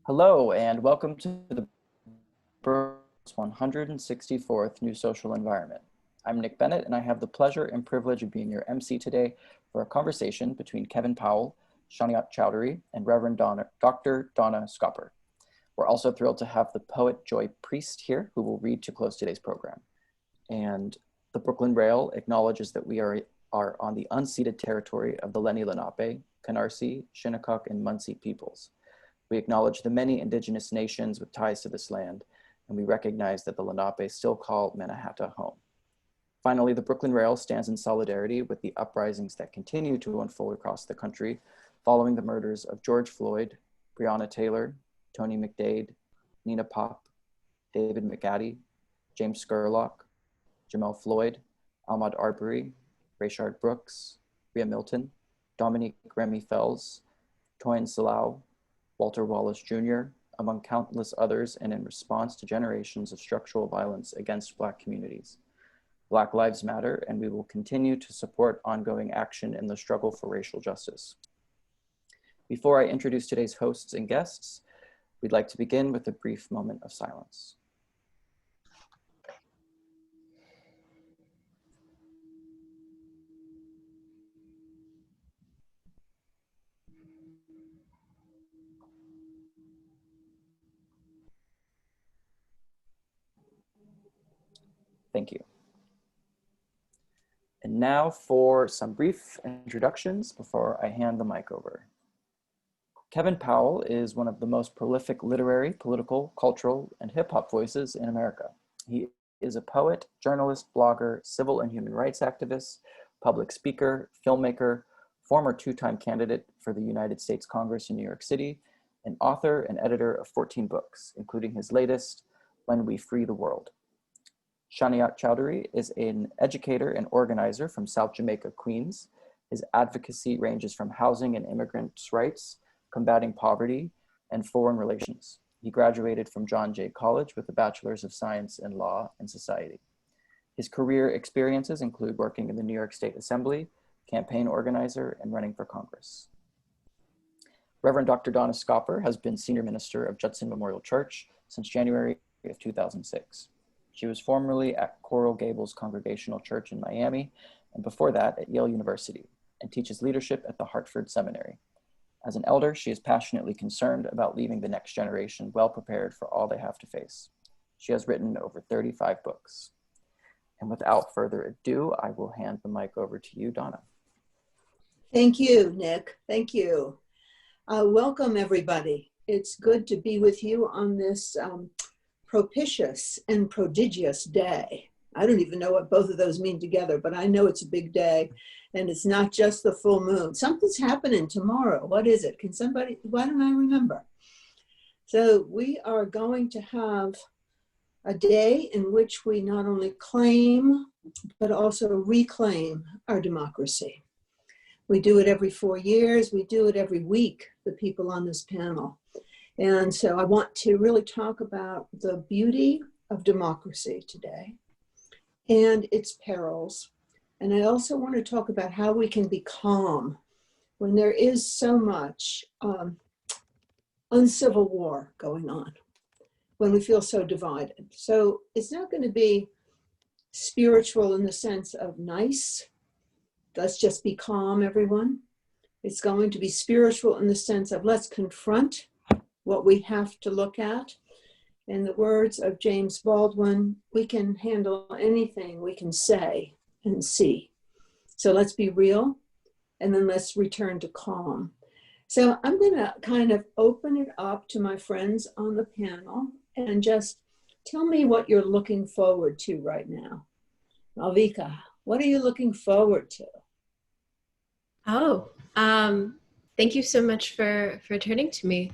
Hello and welcome to the Brooklyn's 164th New Social Environment. I'm Nick Bennett and I have the pleasure and privilege of being your MC today for a conversation between Kevin Powell, Shaniyat Chowdhury, and Reverend Dr. Donna Schaper. We're also thrilled to have the poet Joy Priest here, who will read to close today's program. And the Brooklyn Rail acknowledges that we are on the unceded territory of the Lenni Lenape, Canarsie, Shinnecock, and Munsee peoples. We acknowledge the many indigenous nations with ties to this land, and we recognize that the Lenape still call Mannahatta home. Finally, the Brooklyn Rail stands in solidarity with the uprisings that continue to unfold across the country following the murders of George Floyd, Breonna Taylor, Tony McDade, Nina Pop, David McAddy, James Scurlock, Jamel Floyd, Ahmaud Arbery, Rayshard Brooks, Rhea Milton, Dominique Remy Fells, Toyin Salau, Walter Wallace Jr., among countless others, and in response to generations of structural violence against Black communities. Black Lives Matter, and we will continue to support ongoing action in the struggle for racial justice. Before I introduce today's hosts and guests, we'd like to begin with a brief moment of silence. Thank you. And now for some brief introductions before I hand the mic over. Kevin Powell is one of the most prolific literary, political, cultural, and hip hop voices in America. He is a poet, journalist, blogger, civil and human rights activist, public speaker, filmmaker, former two-time candidate for the United States Congress in New York City, and author and editor of 14 books, including his latest, When We Free the World. Shaniyat Chowdhury is an educator and organizer from South Jamaica, Queens. His advocacy ranges from housing and immigrants' rights, combating poverty, and foreign relations. He graduated from John Jay College with a Bachelors of Science in Law and Society. His career experiences include working in the New York State Assembly, campaign organizer, and running for Congress. Reverend Dr. Donna Schaper has been Senior Minister of Judson Memorial Church since January of 2006. She was formerly at Coral Gables Congregational Church in Miami, and before that at Yale University, and teaches leadership at the Hartford Seminary. As an elder, she is passionately concerned about leaving the next generation well prepared for all they have to face. She has written over 35 books. And without further ado, I will hand the mic over to you, Donna. Thank you, Nick. Thank you. Welcome, everybody. It's good to be with you on this propitious and prodigious day. I don't even know what both of those mean together, but I know it's a big day, and it's not just the full moon. Something's happening tomorrow. What is it? Can somebody, why don't I remember? So we are going to have a day in which we not only claim, but also reclaim our democracy. We do it every 4 years. We do it every week, the people on this panel. And so I want to really talk about the beauty of democracy today and its perils. And I also want to talk about how we can be calm when there is so much uncivil war going on, when we feel so divided. So it's not going to be spiritual in the sense of nice. Let's just be calm, everyone. It's going to be spiritual in the sense of let's confront what we have to look at. In the words of James Baldwin, we can handle anything we can say and see. So let's be real, and then let's return to calm. So I'm gonna kind of open it up to my friends on the panel and just tell me what you're looking forward to right now. Malvika, what are you looking forward to? Oh, thank you so much for turning to me.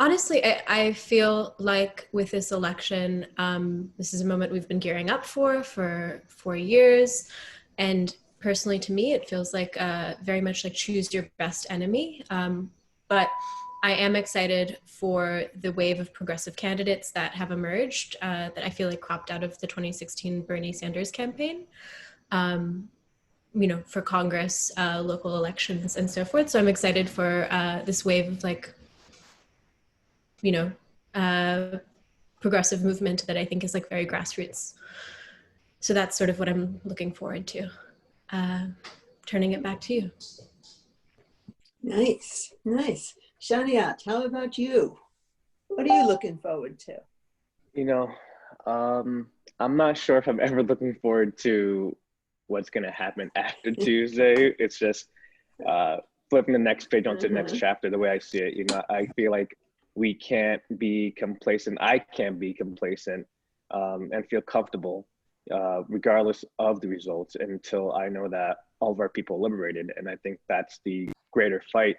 Honestly, I feel like with this election, this is a moment we've been gearing up for 4 years. And personally, to me, it feels like very much like choose your best enemy. But I am excited for the wave of progressive candidates that have emerged that I feel like cropped out of the 2016 Bernie Sanders campaign. for Congress, local elections, and so forth. So I'm excited for this wave of like, progressive movement that I think is like very grassroots. So that's sort of what I'm looking forward to. Turning it back to you. Nice, nice. Shaniyat, how about you? What are you looking forward to? I'm not sure if I'm ever looking forward to what's going to happen after Tuesday. It's just flipping the next page onto the next chapter, the way I see it. I feel like we can't be complacent. I can't be complacent and feel comfortable regardless of the results until I know that all of our people are liberated. And I think that's the greater fight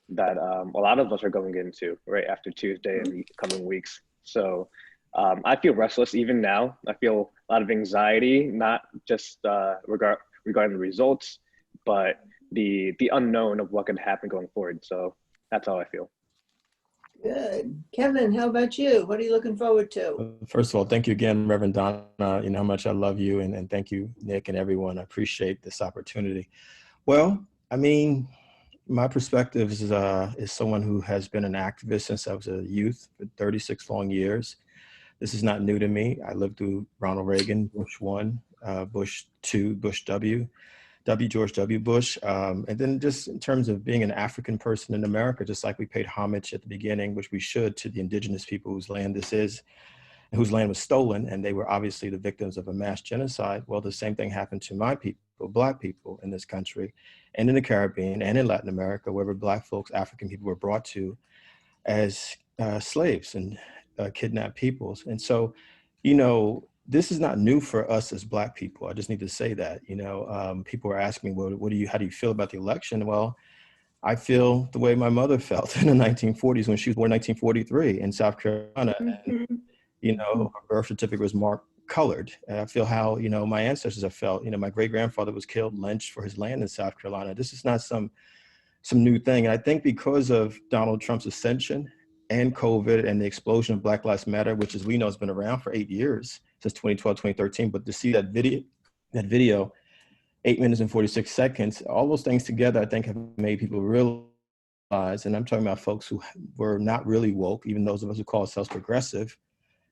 that a lot of us are going into right after Tuesday and the coming weeks. So I feel restless even now. I feel a lot of anxiety, not just regarding the results, but the unknown of what could happen going forward. So that's how I feel. Good. Kevin, how about you? What are you looking forward to? First of all, thank you again, Reverend Donna. You know how much I love you, and thank you, Nick, and everyone. I appreciate this opportunity. Well, I mean, my perspective is someone who has been an activist since I was a youth for 36 long years. This is not new to me. I lived through Ronald Reagan, Bush 1, Bush 2, Bush George W. Bush. And then just in terms of being an African person in America, just like we paid homage at the beginning, which we should, to the indigenous people whose land this is, and whose land was stolen, and they were obviously the victims of a mass genocide. Well, the same thing happened to my people, Black people in this country, and in the Caribbean, and in Latin America, wherever Black folks, African people were brought to as slaves and kidnapped peoples. And so, this is not new for us as Black people. I just need to say that. People are asking me, well, how do you feel about the election? Well, I feel the way my mother felt in the 1940s when she was born in 1943 in South Carolina. And, her birth certificate was marked colored. And I feel how, my ancestors have felt. My great-grandfather was killed, lynched for his land in South Carolina. This is not some new thing. And I think because of Donald Trump's ascension and COVID and the explosion of Black Lives Matter, which, as we know, has been around for 8 years, since 2012, 2013. But to see that video, 8 minutes and 46 seconds, all those things together, I think have made people realize, and I'm talking about folks who were not really woke, even those of us who call ourselves progressive,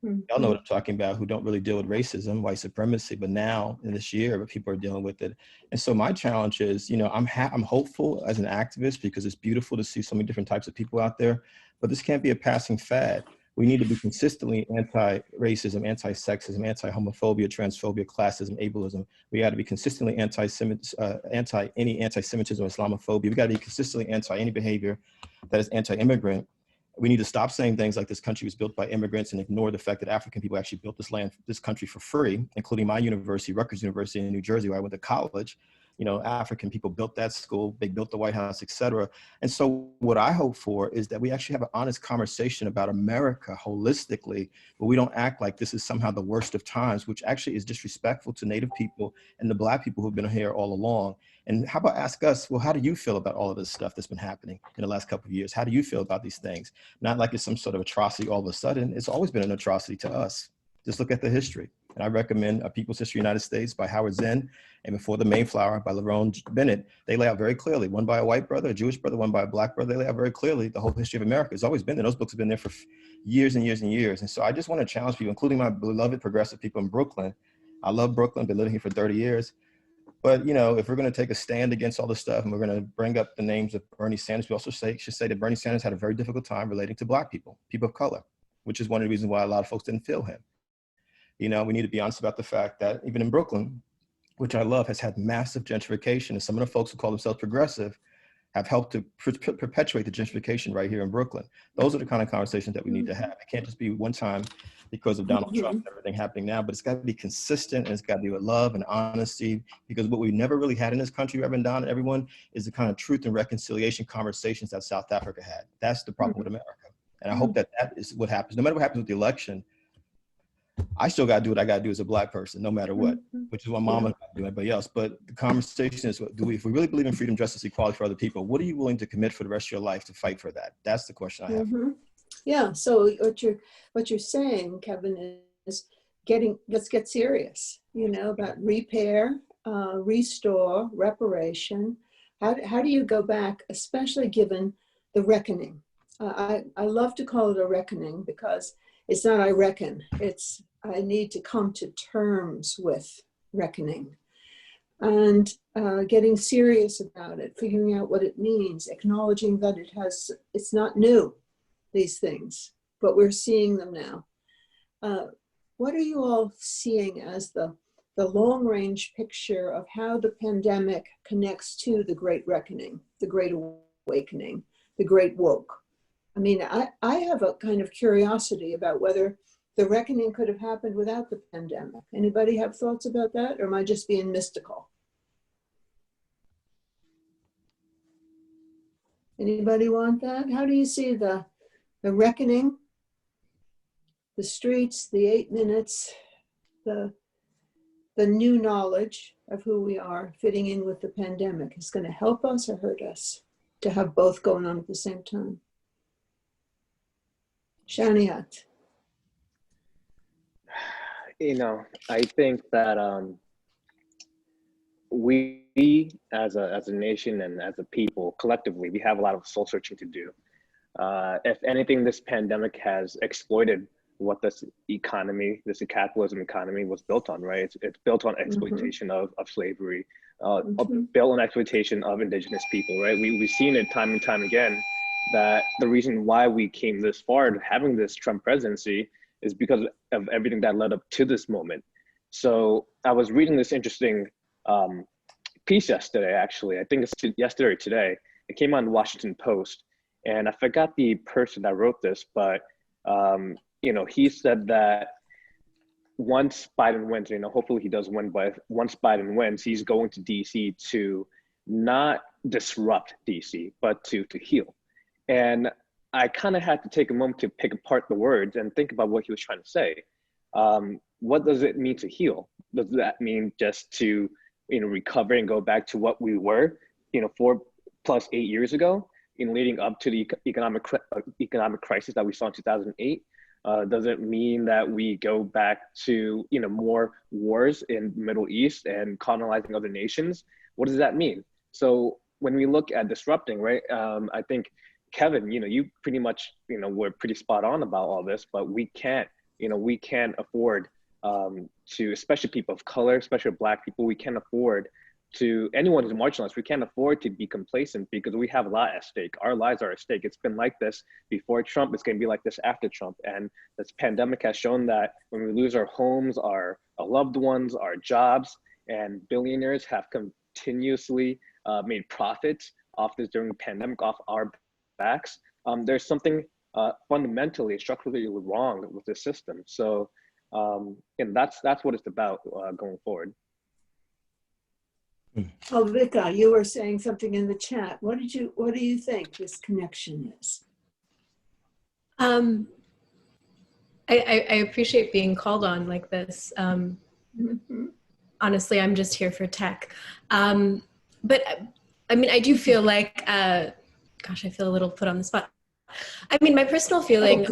y'all know what I'm talking about, who don't really deal with racism, white supremacy, but now in this year, people are dealing with it. And so my challenge is, I'm hopeful as an activist because it's beautiful to see so many different types of people out there, but this can't be a passing fad. We need to be consistently anti-racism, anti-sexism, anti-homophobia, transphobia, classism, ableism. We got to be consistently anti-any anti-Semitism or Islamophobia. We got to be consistently anti any behavior that is anti-immigrant. We need to stop saying things like this country was built by immigrants and ignore the fact that African people actually built this country for free, including my university, Rutgers University in New Jersey, where I went to college. African people built that school, they built the White House, et cetera. And so what I hope for is that we actually have an honest conversation about America holistically, but we don't act like this is somehow the worst of times, which actually is disrespectful to Native people and the Black people who've been here all along. And how about ask us, well, how do you feel about all of this stuff that's been happening in the last couple of years? How do you feel about these things? Not like it's some sort of atrocity all of a sudden. It's always been an atrocity to us. Just look at the history. And I recommend A People's History of the United States by Howard Zinn and Before the Mayflower by Lerone Bennett. They lay out very clearly, one by a white brother, a Jewish brother, one by a Black brother. They lay out very clearly the whole history of America. It's always been there. Those books have been there for years and years and years. And so I just want to challenge people, including my beloved progressive people in Brooklyn. I love Brooklyn, been living here for 30 years. But, if we're going to take a stand against all this stuff and we're going to bring up the names of Bernie Sanders, we also should say that Bernie Sanders had a very difficult time relating to Black people, people of color, which is one of the reasons why a lot of folks didn't feel him. We need to be honest about the fact that even in Brooklyn, which I love, has had massive gentrification. And some of the folks who call themselves progressive have helped to perpetuate the gentrification right here in Brooklyn. Those are the kind of conversations that we need to have. It can't just be one time because of Donald Trump and everything happening now, but it's got to be consistent and it's got to be with love and honesty, because what we never really had in this country, Reverend Don and everyone, is the kind of truth and reconciliation conversations that South Africa had. That's the problem with America. And I hope that is what happens. No matter what happens with the election, I still got to do what I got to do as a Black person, no matter what, which is what Mama got to do, everybody else. But the conversation is, if we really believe in freedom, justice, equality for other people, what are you willing to commit for the rest of your life to fight for that? That's the question I have. Yeah. So what you're saying, Kevin, is let's get serious, about repair, restore, reparation? How do you go back, especially given the reckoning? I love to call it a reckoning because it's not I reckon, it's I need to come to terms with reckoning and getting serious about it, figuring out what it means, acknowledging that it's not new, these things, but we're seeing them now. What are you all seeing as the long range picture of how the pandemic connects to the Great Reckoning, the Great Awakening, the Great Woke? I mean, I have a kind of curiosity about whether the reckoning could have happened without the pandemic. Anybody have thoughts about that, or am I just being mystical? Anybody want that? How do you see the reckoning, the streets, the 8 minutes, the new knowledge of who we are fitting in with the pandemic? Is going to help us or hurt us to have both going on at the same time? Shaniyat. You know, I think that we as a nation and as a people collectively, we have a lot of soul searching to do. If anything, this pandemic has exploited what this economy, this capitalism economy was built on, right? It's built on exploitation of slavery, built on exploitation of indigenous people, right? We've seen it time and time again that the reason why we came this far to having this Trump presidency is because of everything that led up to this moment. So I was reading this interesting piece yesterday, actually. I think it's yesterday or today. It came on the Washington Post, and I forgot the person that wrote this, but you know, he said that once Biden wins, you know, hopefully he does win, but once Biden wins, he's going to DC to not disrupt DC, but to heal. And I kind of had to take a moment to pick apart the words and think about what he was trying to say. What does it mean to heal? Does that mean just to, you know, recover and go back to what we were, you know, 4 + 8 years ago, in leading up to the economic crisis that we saw in 2008? Does it mean that we go back to, you know, more wars in the Middle East and colonizing other nations? What does that mean? So when we look at disrupting, right, I think, Kevin, you know, you pretty much, you know, were pretty spot on about all this, but we can't, you know, we can't afford to, especially people of color, especially Black people, we can't afford to, anyone who's marginalized, we can't afford to be complacent because we have a lot at stake. Our lives are at stake. It's been like this before Trump. It's going to be like this after Trump. And this pandemic has shown that when we lose our homes, our loved ones, our jobs, and billionaires have continuously made profits off this during the pandemic, off our backs, there's something fundamentally, structurally wrong with the system. So, and that's what it's about going forward. Oh, Vika, you were saying something in the chat. What do you think this connection is? I appreciate being called on like this. Honestly, I'm just here for tech. But I mean, I do feel like, gosh, I feel a little put on the spot. I mean, my personal feeling,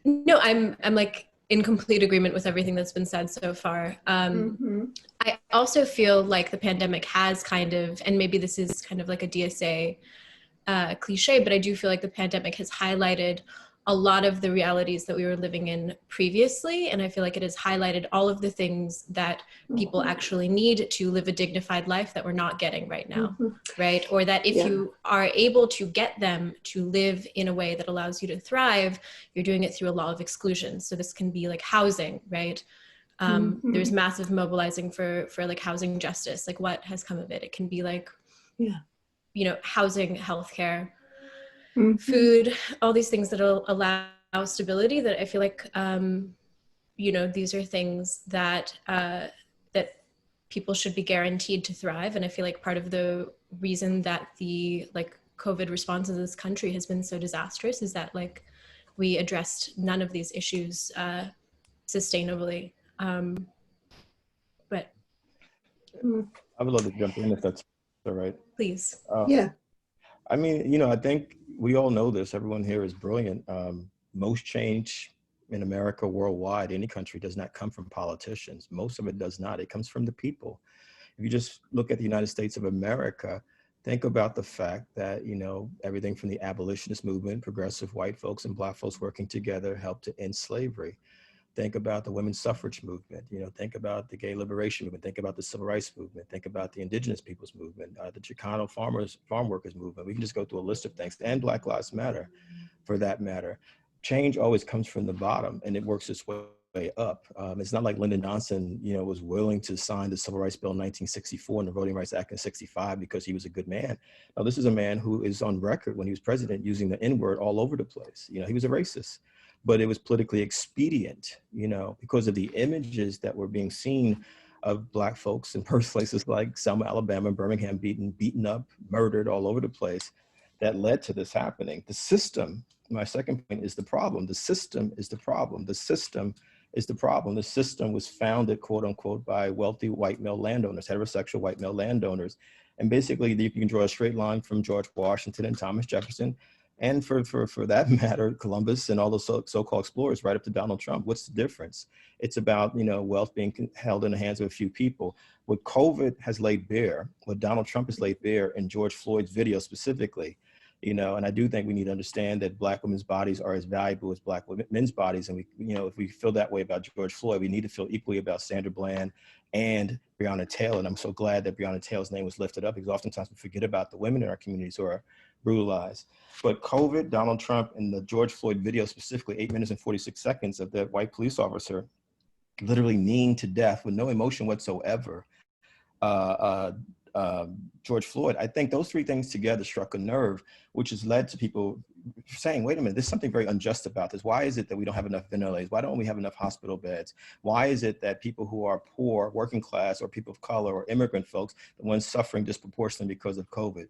no, I'm like in complete agreement with everything that's been said so far. I also feel like the pandemic has kind of, and maybe this is kind of like a DSA cliche, but I do feel like the pandemic has highlighted a lot of the realities that we were living in previously. And I feel like it has highlighted all of the things that people actually need to live a dignified life that we're not getting right now, right? Or that if you are able to get them to live in a way that allows you to thrive, you're doing it through a law of exclusion. So this can be like housing, right? There's massive mobilizing for like housing justice. Like what has come of it? It can be like, you know, housing, healthcare, food, all these things that will allow stability that I feel like, you know, these are things that, that people should be guaranteed to thrive. And I feel like part of the reason that the like COVID response in this country has been so disastrous is that like we addressed none of these issues sustainably. But I would love to jump in if that's all right. Please. I mean, you know, I think we all know this. Everyone here is brilliant. Most change in America, worldwide, any country, does not come from politicians. Most of it does not. It comes from the people. If you just look at the United States of America, think about the fact that, you know, everything from the abolitionist movement, progressive white folks and Black folks working together helped to end slavery. Think about the women's suffrage movement, you know, think about the gay liberation movement, think about the civil rights movement, think about the indigenous people's movement, the Chicano farm workers movement. We can just go through a list of things, and Black Lives Matter for that matter. Change always comes from the bottom and it works its way up. It's not like Lyndon Johnson, you know, was willing to sign the Civil Rights Bill in 1964 and the Voting Rights Act in 65 because he was a good man. Now, this is a man who is on record when he was president using the N-word all over the place. You know, he was a racist, but it was politically expedient, you know, because of the images that were being seen of Black folks in places like Selma, Alabama, Birmingham, beaten up, murdered all over the place, that led to this happening. The system, my second point, is the problem. The system is the problem. The system is the problem. The system was founded, quote unquote, by wealthy white male landowners, heterosexual white male landowners. And basically you can draw a straight line from George Washington and Thomas Jefferson, and for that matter, Columbus and all those so-called explorers right up to Donald Trump. What's the difference? It's about, you know, wealth being held in the hands of a few people. What COVID has laid bare, what Donald Trump has laid bare in George Floyd's video specifically, you know, and I do think we need to understand that Black women's bodies are as valuable as Black men's bodies. And we, you know, if we feel that way about George Floyd, we need to feel equally about Sandra Bland and Breonna Taylor. And I'm so glad that Breonna Taylor's name was lifted up, because oftentimes we forget about the women in our communities who are brutalized. But COVID, Donald Trump, and the George Floyd video, specifically 8 minutes and 46 seconds of the white police officer literally kneeing to death with no emotion whatsoever, George Floyd, I think those three things together struck a nerve, which has led to people saying, wait a minute, there's something very unjust about this. Why is it that we don't have enough ventilators? Why don't we have enough hospital beds? Why is it that people who are poor, working class, or people of color, or immigrant folks, the ones suffering disproportionately because of COVID?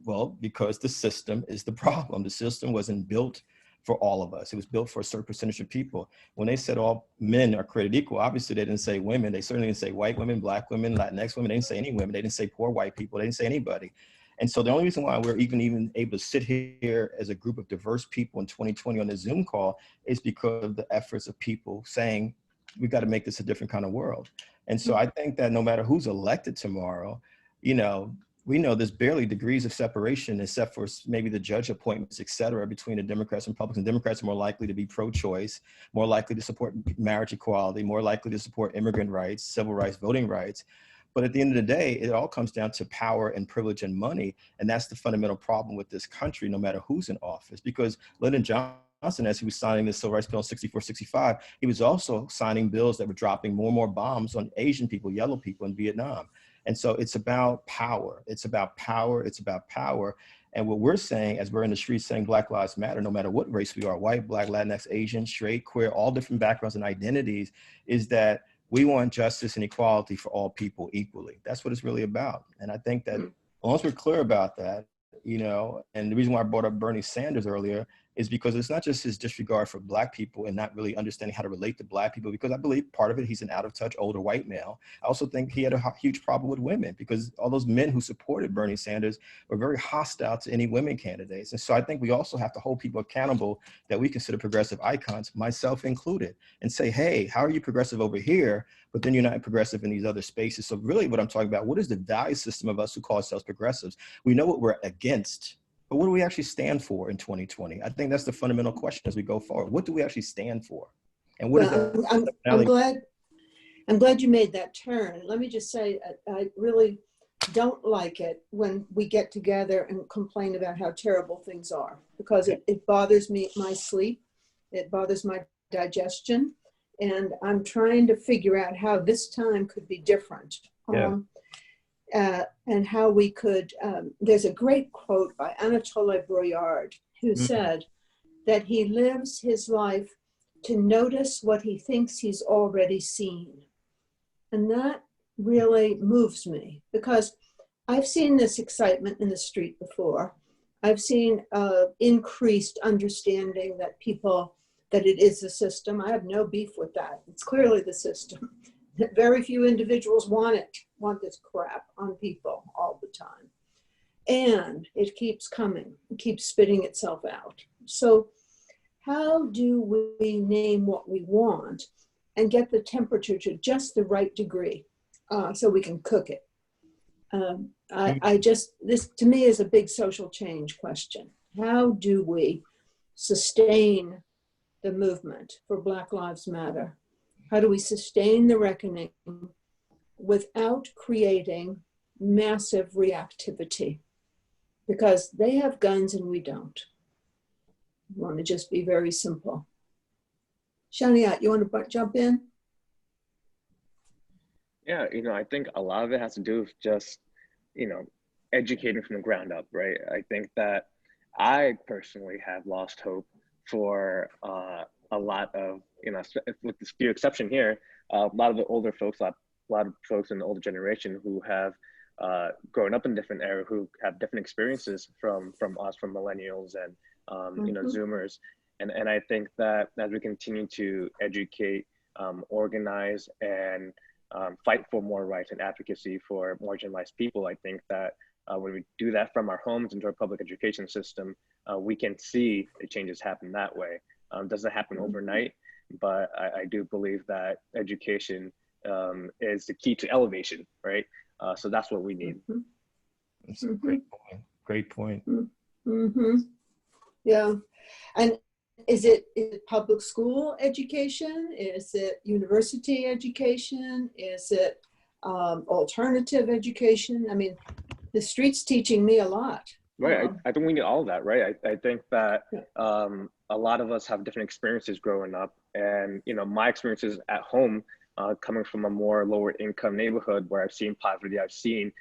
Well, because the system is the problem. The system wasn't built for all of us. It was built for a certain percentage of people. When they said all men are created equal, obviously they didn't say women. They certainly didn't say white women, Black women, Latinx women. They didn't say any women. They didn't say poor white people. They didn't say anybody. And so the only reason why we're even able to sit here as a group of diverse people in 2020 on this Zoom call is because of the efforts of people saying, we've got to make this a different kind of world. And so I think that no matter who's elected tomorrow, you know, we know there's barely degrees of separation, except for maybe the judge appointments, et cetera, between the Democrats and Republicans. Democrats are more likely to be pro-choice, more likely to support marriage equality, more likely to support immigrant rights, civil rights, voting rights. But at the end of the day, it all comes down to power and privilege and money. And that's the fundamental problem with this country, no matter who's in office. Because Lyndon Johnson, as he was signing the Civil Rights Bill in 64, 65, he was also signing bills that were dropping more and more bombs on Asian people, yellow people in Vietnam. And so it's about power. It's about power. It's about power. And what we're saying, as we're in the streets saying Black Lives Matter, no matter what race we are, white, Black, Latinx, Asian, straight, queer, all different backgrounds and identities, is that we want justice and equality for all people equally. That's what it's really about. And I think that once we're clear about that, you know, and the reason why I brought up Bernie Sanders earlier is because it's not just his disregard for Black people and not really understanding how to relate to Black people, because I believe part of it, he's an out of touch older white male. I also think he had a huge problem with women, because all those men who supported Bernie Sanders were very hostile to any women candidates. And so I think we also have to hold people accountable that we consider progressive icons, myself included, and say, hey, how are you progressive over here, but then you're not progressive in these other spaces? So really what I'm talking about, what is the value system of us who call ourselves progressives? We know what we're against, but what do we actually stand for in 2020? I think that's the fundamental question as we go forward. What do we actually stand for? And what I'm glad you made that turn. Let me just say, I really don't like it when we get together and complain about how terrible things are, because it bothers me, my sleep, it bothers my digestion, and I'm trying to figure out how this time could be different. And how we could, there's a great quote by Anatole Broyard, who said that he lives his life to notice what he thinks he's already seen. And that really moves me, because I've seen this excitement in the street before. I've seen increased understanding that that it is the system. I have no beef with that. It's clearly the system. Very few individuals want this crap on people all the time. And it keeps coming, it keeps spitting itself out. So how do we name what we want and get the temperature to just the right degree so we can cook it? This to me is a big social change question. How do we sustain the movement for Black Lives Matter? How do we sustain the reckoning without creating massive reactivity? Because they have guns and we don't. I want to just be very simple. Shaniyat, you want to jump in? Yeah, I think a lot of it has to do with just, educating from the ground up, right? I think that I personally have lost hope for a lot of, with this few exception here, a lot of the older folks, a lot of folks in the older generation who have grown up in different era, who have different experiences from us, from millennials and Zoomers, and I think that as we continue to educate, organize, and fight for more rights and advocacy for marginalized people, I think that when we do that from our homes into our public education system, we can see the changes happen that way. Doesn't happen overnight, but I do believe that education is the key to elevation, right? So that's what we need. That's a great point. Great point. Yeah. And is it public school education? Is it university education? Is it alternative education? I mean, the street's teaching me a lot. Right. I think we need all of that, right? I think that a lot of us have different experiences growing up, and my experiences at home, coming from a more lower income neighborhood where I've seen poverty, I've seen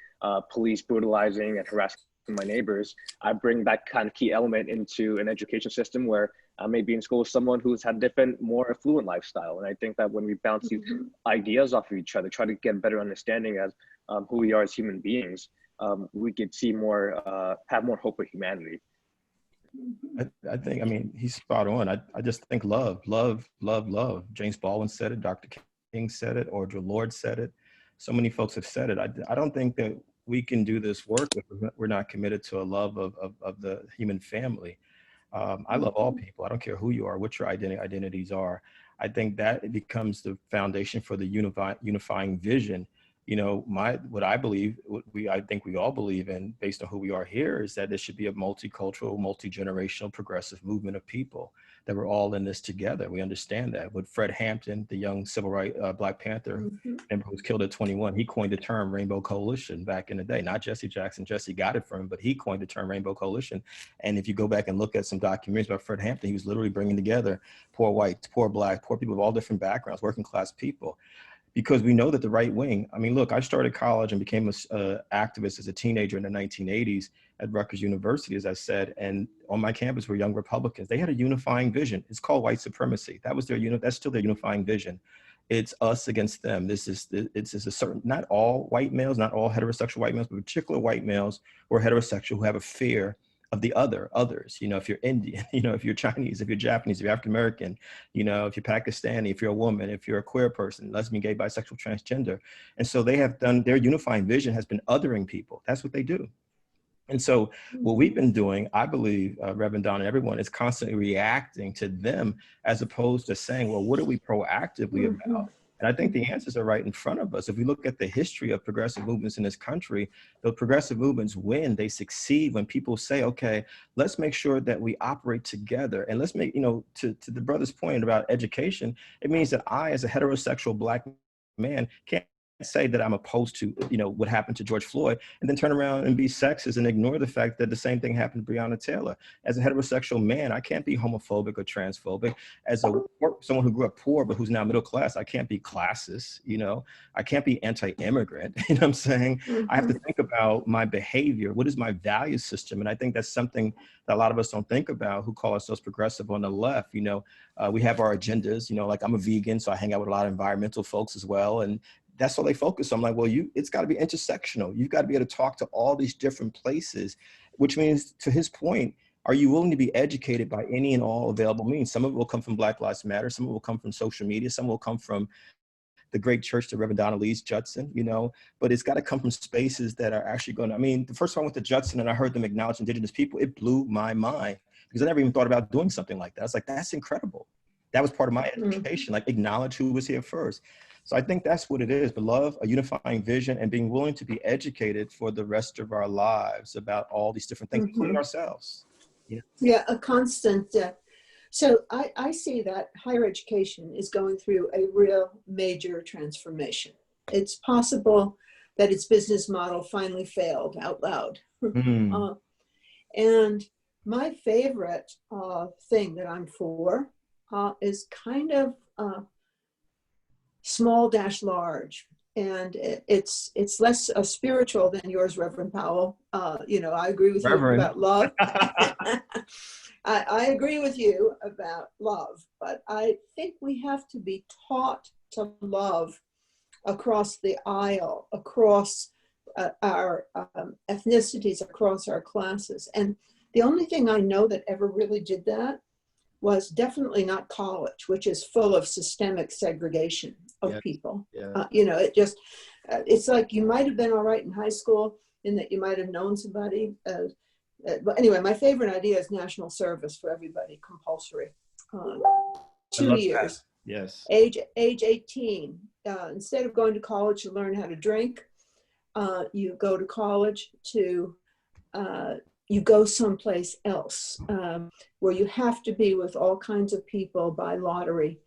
police brutalizing and harassing my neighbors. I bring that kind of key element into an education system where I may be in school with someone who's had different, more affluent lifestyle. And I think that when we bounce these ideas off of each other, try to get a better understanding as who we are as human beings, we could see more, have more hope for humanity. I think, he's spot on. I just think love. James Baldwin said it, Dr. King said it, Audre Lorde said it. So many folks have said it. I don't think that we can do this work if we're not committed to a love of the human family. I love all people. I don't care who you are, what your identities are. I think that it becomes the foundation for the unifying vision. What I believe, I think we all believe in, based on who we are here, is that there should be a multicultural, multi-generational, progressive movement of people, that we're all in this together. We understand that. With Fred Hampton, the young civil rights Black Panther, who was killed at 21, he coined the term Rainbow Coalition back in the day. Not Jesse Jackson. Jesse got it from him, but he coined the term Rainbow Coalition. And if you go back and look at some documentaries about Fred Hampton, he was literally bringing together poor whites, poor Black, poor people of all different backgrounds, working class people. Because we know that the right wing, look, I started college and became an activist as a teenager in the 1980s at Rutgers University, as I said, and on my campus were young Republicans. They had a unifying vision. It's called white supremacy. That was that's still their unifying vision. It's us against them. It's a certain, not all white males, not all heterosexual white males, but particular white males who are heterosexual who have a fear of the others, if you're Indian, if you're Chinese, if you're Japanese, if you're African-American, if you're Pakistani, if you're a woman, if you're a queer person, lesbian, gay, bisexual, transgender. And so they have done, their unifying vision has been othering people. That's what they do. And so what we've been doing, I believe, Reverend Donna and everyone, is constantly reacting to them as opposed to saying, well, what are we proactively about? And I think the answers are right in front of us. If we look at the history of progressive movements in this country, the progressive movements win, they succeed when people say, okay, let's make sure that we operate together. And let's make, to the brother's point about education, it means that I, as a heterosexual Black man, can't say that I'm opposed to, what happened to George Floyd, and then turn around and be sexist and ignore the fact that the same thing happened to Breonna Taylor. As a heterosexual man, I can't be homophobic or transphobic. As someone who grew up poor but who's now middle class, I can't be classist. I can't be anti-immigrant. You know what I'm saying? I have to think about my behavior. What is my value system? And I think that's something that a lot of us don't think about who call ourselves progressive on the left. We have our agendas. Like I'm a vegan, so I hang out with a lot of environmental folks as well, and that's all they focus on. I'm like, well, it's got to be intersectional. You've got to be able to talk to all these different places, which means, to his point, are you willing to be educated by any and all available means? Some of it will come from Black Lives Matter. Some of it will come from social media. Some will come from the great church that Reverend Donna leads, Judson, but it's got to come from spaces that are actually going to, the first time I went to Judson and I heard them acknowledge Indigenous people, it blew my mind. because I never even thought about doing something like that. I was like, that's incredible. That was part of my Mm-hmm. education, like acknowledge who was here first. So I think that's what it is, but love, a unifying vision, and being willing to be educated for the rest of our lives about all these different things, including ourselves. Yeah, yeah, a constant. So I see that higher education is going through a real major transformation. It's possible that its business model finally failed out loud. And my favorite thing that I'm for is kind of small dash large. And it's less spiritual than yours, Reverend Powell. You know, I agree with Reverend. you about love. I agree with you about love, but I think we have to be taught to love across the aisle, across our ethnicities, across our classes. And the only thing I know that ever really did that was definitely not college, which is full of systemic segregation of people. You know, it just, it's like you might have been all right in high school in that you might have known somebody. But anyway, my favorite idea is national service for everybody, compulsory. 2 years. That. Yes. Age 18. Instead of going to college to learn how to drink, you go to college to, you go someplace else where you have to be with all kinds of people by lottery,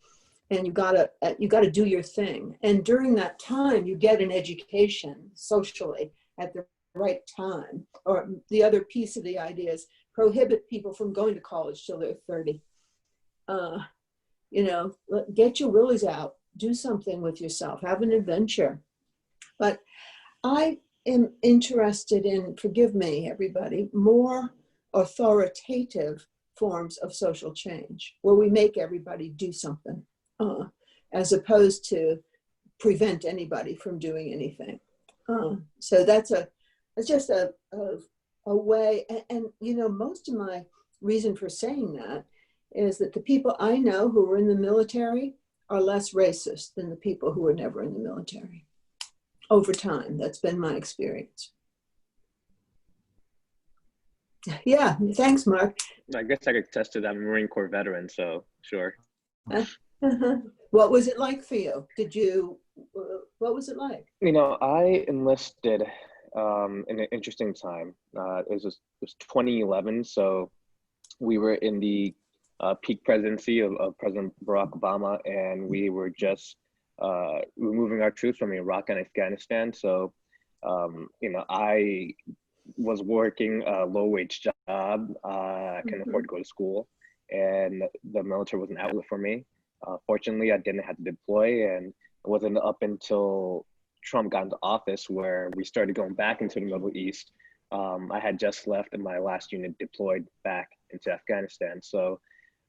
and you gotta do your thing. And during that time, you get an education socially at the right time. Or the other piece of the idea is prohibit people from going to college till they're 30. You know, get your willies out, do something with yourself, have an adventure. But I am interested in, forgive me, everybody, more authoritative forms of social change where we make everybody do something as opposed to prevent anybody from doing anything. So it's just a way. And, you know, most of my reason for saying that is that the people I know who were in the military are less racist than the people who were never in the military. Over time, that's been my experience. Yeah, thanks, Mark. I guess I could attest to that. I'm a Marine Corps veteran, so sure. What was it like for you? What was it like? You know, I enlisted in an interesting time. It was 2011, so we were in the peak presidency of President Barack Obama, and we were just removing our troops from Iraq and Afghanistan. So, you know, I was working a low-wage job. I couldn't afford to go to school, and the military was an outlet for me. Fortunately, I didn't have to deploy, and it wasn't up until Trump got into office where we started going back into the Middle East. I had just left, and my last unit deployed back into Afghanistan. So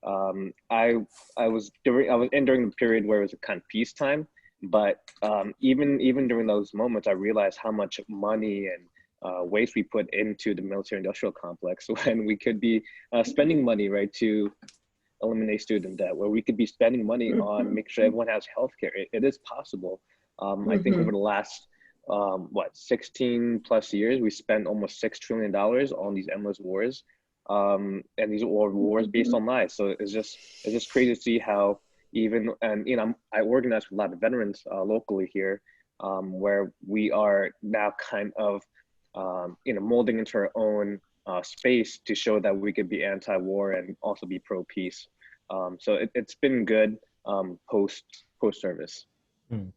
I was in during the period where it was a kind of peacetime, but even during those moments, I realized how much money and waste we put into the military-industrial complex when we could be spending money, right, to eliminate student debt, where we could be spending money on making sure everyone has healthcare. It is possible. I think over the last 16 plus years, we spent almost $6 trillion on these endless wars. And these are all wars based on lies. So it's just crazy to see how even, and you know, I organize with a lot of veterans locally here, where we are now kind of, you know, molding into our own space to show that we could be anti-war and also be pro-peace. So it's been good post-service. Thank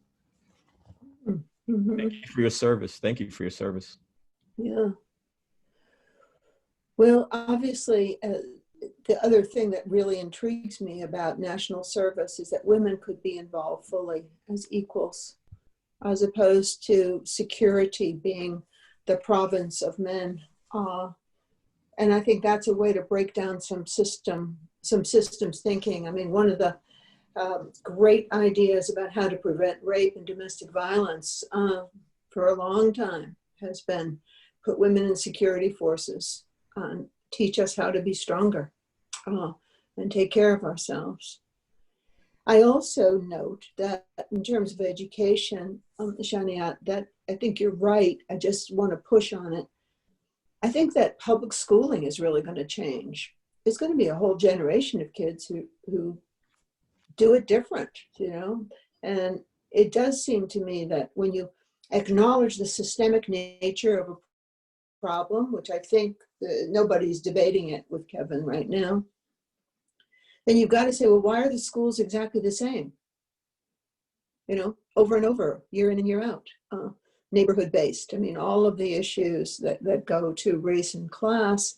you for your service. Thank you for your service. Yeah. Well, obviously, the other thing that really intrigues me about national service is that women could be involved fully as equals, as opposed to security being the province of men. And I think that's a way to break down some systems thinking. I mean, one of the great ideas about how to prevent rape and domestic violence for a long time has been put women in security forces, teach us how to be stronger and take care of ourselves. I also note that in terms of education, Shaniyat, that I think you're right. I just want to push on it. I think that public schooling is really going to change. there's going to be a whole generation of kids who do it different, you know? And it does seem to me that when you acknowledge the systemic nature of a problem, which I think nobody's debating it with Kevin right now, then you've got to say, well, why are the schools exactly the same? You know, over and over, year in and year out, neighborhood based. I mean, all of the issues that go to race and class,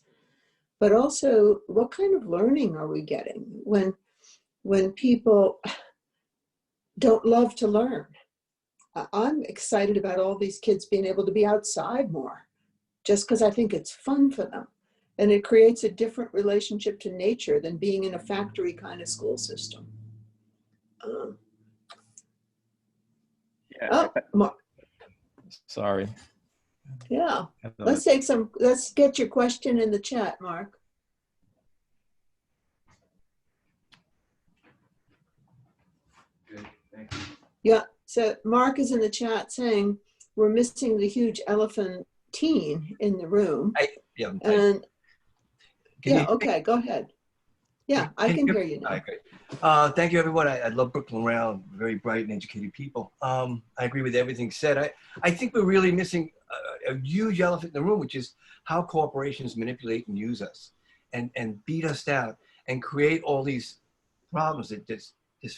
but also what kind of learning are we getting when people don't love to learn? I'm excited about all these kids being able to be outside more, just because I think it's fun for them. And it creates a different relationship to nature than being in a factory kind of school system. Yeah. Sorry. Yeah, let's get your question in the chat, Mark. Good, thank you. Yeah, so Mark is in the chat saying we're missing the huge elephantine in the room. And yeah, okay, go ahead. Yeah, I can hear you now. Right, great. Thank you, everyone. I love Brooklyn Round, very bright and educated people. I agree with everything said. I think we're really missing a huge elephant in the room, which is how corporations manipulate and use us and beat us down and create all these problems that just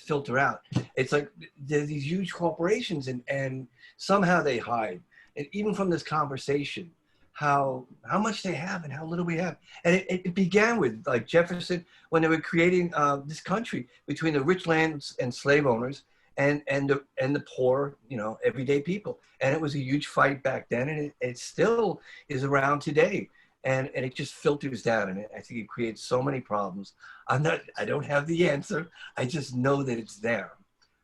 filter out. It's like there's these huge corporations and somehow they hide. And even from this conversation, how much they have and how little we have. And it began with, like Jefferson, when they were creating this country between the rich lands and slave owners and the poor, you know, everyday people. And it was a huge fight back then, and it still is around today. And it just filters down, and I think it creates so many problems. I don't have the answer. I just know that it's there.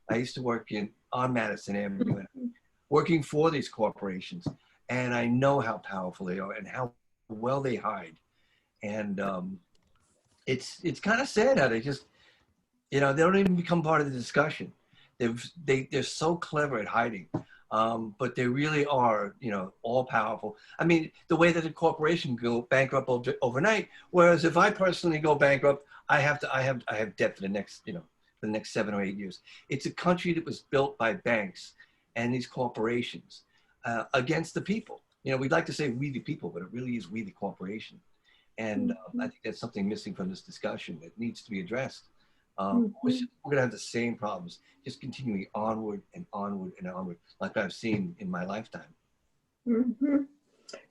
I used to work on Madison Avenue, working for these corporations. And I know how powerful they are and how well they hide. And it's kind of sad how they just, you know, they don't even become part of the discussion. They're so clever at hiding, but they really are, you know, all powerful. I mean, the way that a corporation go bankrupt overnight, whereas if I personally go bankrupt, I have debt for the next, you know, for the next 7 or 8 years. It's a country that was built by banks and these corporations. Against the people. You know, we'd like to say we the people, but it really is we the corporation. And I think that's something missing from this discussion that needs to be addressed. We're gonna have the same problems, just continuing onward and onward and onward, like I've seen in my lifetime.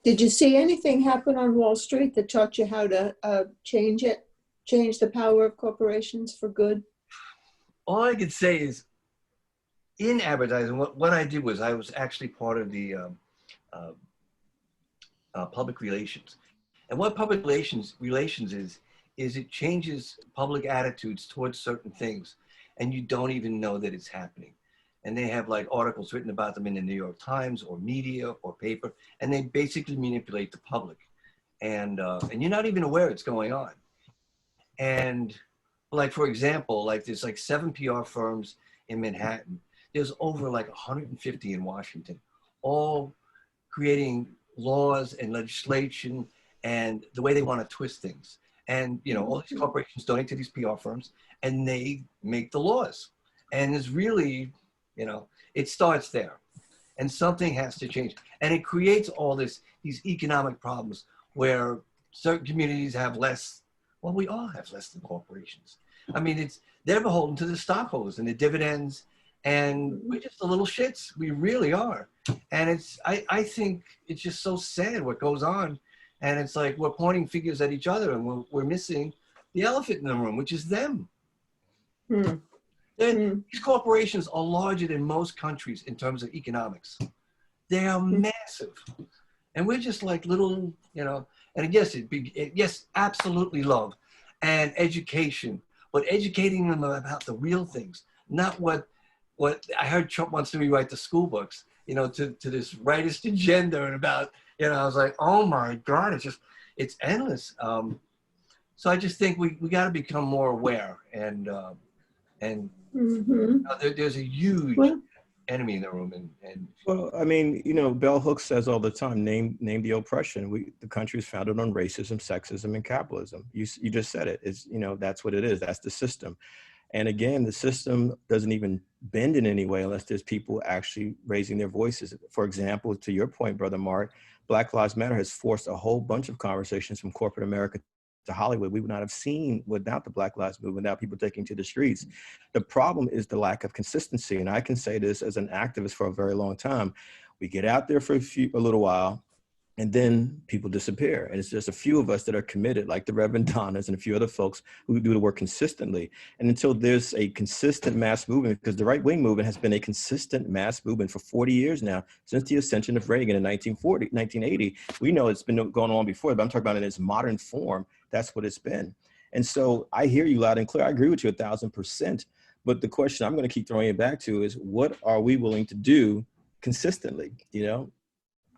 Did you see anything happen on Wall Street that taught you how to change the power of corporations for good? All I could say is, in advertising, what I did was I was actually part of the public relations. And what public relations is it changes public attitudes towards certain things, and you don't even know that it's happening. And they have like articles written about them in the New York Times or media or paper, and they basically manipulate the public. And you're not even aware it's going on. And like, for example, like there's like 7 PR firms in Manhattan. There's over like 150 in Washington, all creating laws and legislation and the way they want to twist things. And, you know, all these corporations donate to these PR firms and they make the laws. And it's really, you know, it starts there. And something has to change. And it creates all these economic problems where certain communities have less. Well, we all have less than corporations. I mean, they're beholden to the stockholders and the dividends. And we're just the little shits. We really are. And I think it's just so sad what goes on. And it's like we're pointing fingers at each other and we're missing the elephant in the room, which is them. These corporations are larger than most countries in terms of economics. They are massive. And we're just like little, you know, and yes, absolutely love and education, but educating them about the real things, not what I heard Trump wants to rewrite the school books, you know, to this rightist agenda and about, you know, I was like, oh my God, it's endless. So I just think we got to become more aware and you know, there's a huge enemy in the room. And Well, I mean, you know, Bell Hooks says all the time, name the oppression. The country is founded on racism, sexism, and capitalism. You just said it. It's, you know, that's what it is. That's the system. And again, the system doesn't even bend in any way unless there's people actually raising their voices. For example, to your point, Brother Mark, Black Lives Matter has forced a whole bunch of conversations from corporate America to Hollywood we would not have seen without the Black Lives Movement, without people taking to the streets. The problem is the lack of consistency. And I can say this as an activist for a very long time. We get out there for a little while, and then people disappear. And it's just a few of us that are committed, like the Reverend Donnas and a few other folks who do the work consistently. And until there's a consistent mass movement, because the right-wing movement has been a consistent mass movement for 40 years now, since the ascension of Reagan in 1980. We know it's been going on before, but I'm talking about in its modern form. That's what it's been. And so I hear you loud and clear. I agree with you 1,000%. But the question I'm going to keep throwing it back to is, what are we willing to do consistently? You know,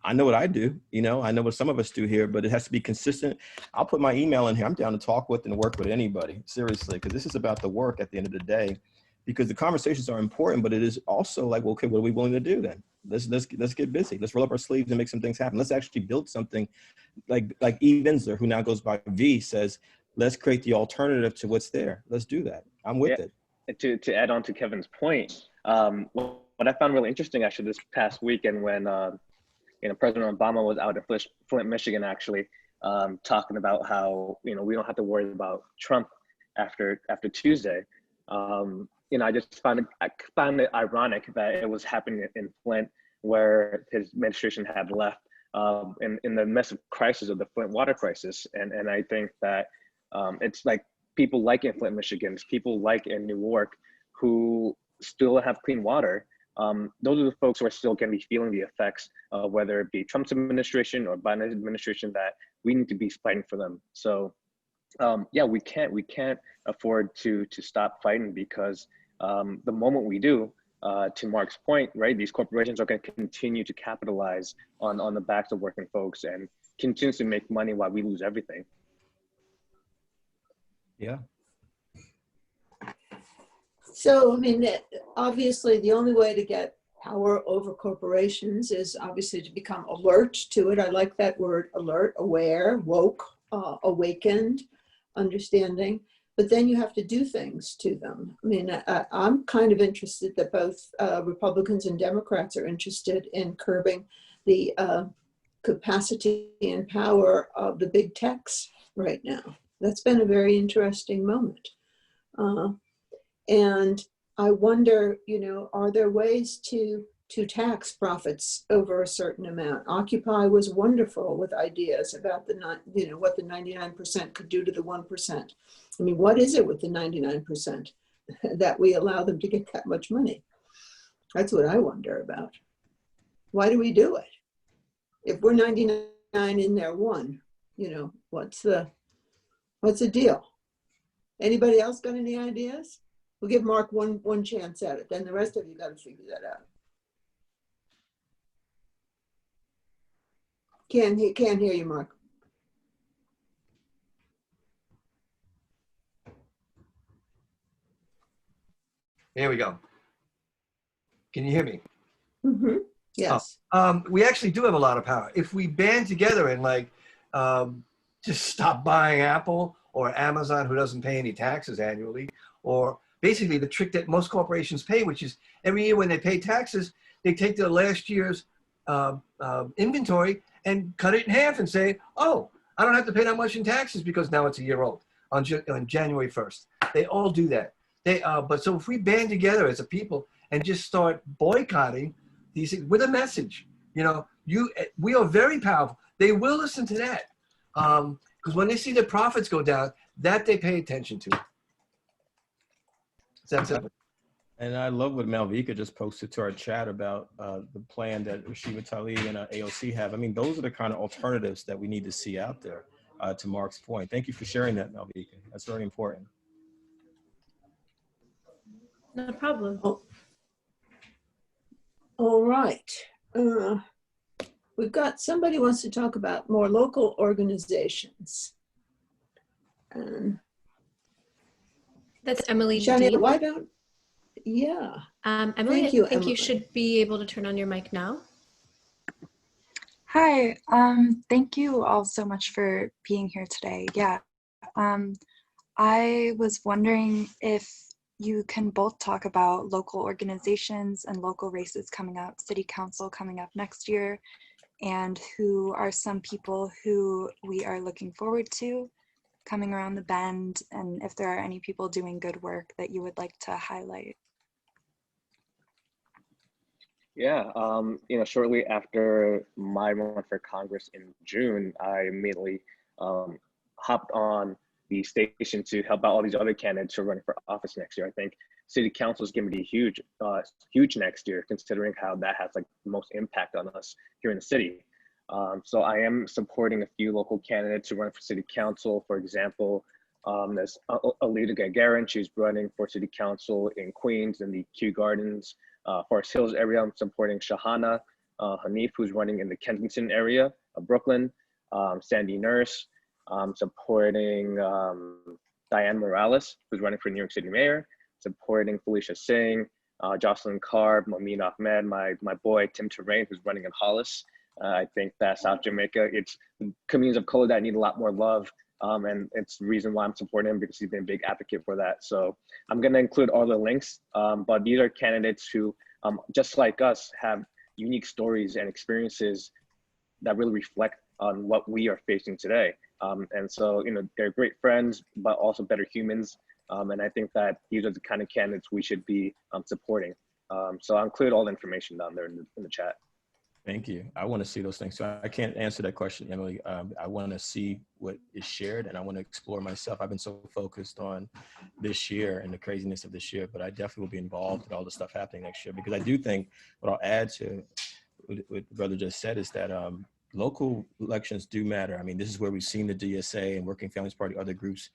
I know what I do, you know, I know what some of us do here, but it has to be consistent. I'll put my email in here. I'm down to talk with and work with anybody, seriously, because this is about the work at the end of the day, because the conversations are important, but it is also like, well, okay, what are we willing to do then? Let's get busy. Let's roll up our sleeves and make some things happen. Let's actually build something like E. Vensler, who now goes by V, says, let's create the alternative to what's there. Let's do that. I'm with it. And to add on to Kevin's point, what I found really interesting actually this past weekend when you know, President Obama was out in Flint, Michigan, actually talking about how, you know, we don't have to worry about Trump after Tuesday. You know, I found it ironic that it was happening in Flint, where his administration had left in the midst of crisis of the Flint water crisis. And I think that it's like people like in Flint, Michigan, people like in Newark who still have clean water. Those are the folks who are still going to be feeling the effects of whether it be Trump's administration or Biden's administration, that we need to be fighting for them. So yeah, we can't afford to stop fighting, because the moment we do, to Mark's point, right, these corporations are going to continue to capitalize on the backs of working folks and continue to make money while we lose everything. Yeah. So, I mean, obviously the only way to get power over corporations is obviously to become alert to it. I like that word, alert, aware, woke, awakened, understanding. But then you have to do things to them. I mean, I'm kind of interested that both Republicans and Democrats are interested in curbing the capacity and power of the big techs right now. That's been a very interesting moment. And I wonder, you know, are there ways to tax profits over a certain amount? Occupy was wonderful with ideas about what the 99% could do to the 1%. I mean, what is it with the 99% that we allow them to get that much money? That's what I wonder about. Why do we do it? If we're 99 in there 1, you know, what's the deal? Anybody else got any ideas? We'll give Mark one chance at it. Then the rest of you got to figure that out. Can't hear you, Mark. Here we go. Can you hear me? Mm-hmm. Yes. We actually do have a lot of power. If we band together and like just stop buying Apple or Amazon, who doesn't pay any taxes annually, or basically the trick that most corporations pay, which is every year when they pay taxes, they take their last year's inventory and cut it in half and say, oh, I don't have to pay that much in taxes because now it's a year old on January 1st. They all do that. But so if we band together as a people and just start boycotting these things with a message, you know, we are very powerful. They will listen to that because when they see the profits go down, that they pay attention to. That's it. And I love what Malvika just posted to our chat about the plan that Rashida Tlaib and AOC have. I mean, those are the kind of alternatives that we need to see out there, to Mark's point. Thank you for sharing that, Malvika. That's very important. No problem. Oh. All right. We've got somebody wants to talk about more local organizations. That's Emily Shania, Dean. why don't, Yeah. Emily, Thank I you, think you Emily. should be able to turn on your mic now. Hi, thank you all so much for being here today. Yeah, I was wondering if you can both talk about local organizations and local races coming up, city council coming up next year, and who are some people who we are looking forward to coming around the bend, and if there are any people doing good work that you would like to highlight. Yeah, shortly after my run for Congress in June, I immediately hopped on the station to help out all these other candidates who are running for office next year. I think city council is going to be huge, huge next year, considering how that has like the most impact on us here in the city. So I am supporting a few local candidates who run for city council. For example, there's Alita Gagarin. She's running for city council in Queens in the Kew Gardens, Forest Hills area. I'm supporting Shahana Hanif, who's running in the Kensington area of Brooklyn. Sandy Nurse. I'm supporting Diane Morales, who's running for New York City mayor. Supporting Felicia Singh, Jocelyn Carr, Mamin Ahmed, my boy Tim Terrain, who's running in Hollis. I think that South Jamaica, it's communities of color that need a lot more love. And it's the reason why I'm supporting him, because he's been a big advocate for that. So I'm going to include all the links, but these are candidates who, just like us, have unique stories and experiences that really reflect on what we are facing today. And so, they're great friends, but also better humans. And I think that these are the kind of candidates we should be supporting. So I'll include all the information down there in the chat. Thank you. I want to see those things. So I can't answer that question, Emily. I want to see what is shared, and I want to explore myself. I've been so focused on this year and the craziness of this year, but I definitely will be involved in all the stuff happening next year, because I do think what I'll add to what the brother just said is that local elections do matter. I mean, this is where we've seen the DSA and Working Families Party, other groups,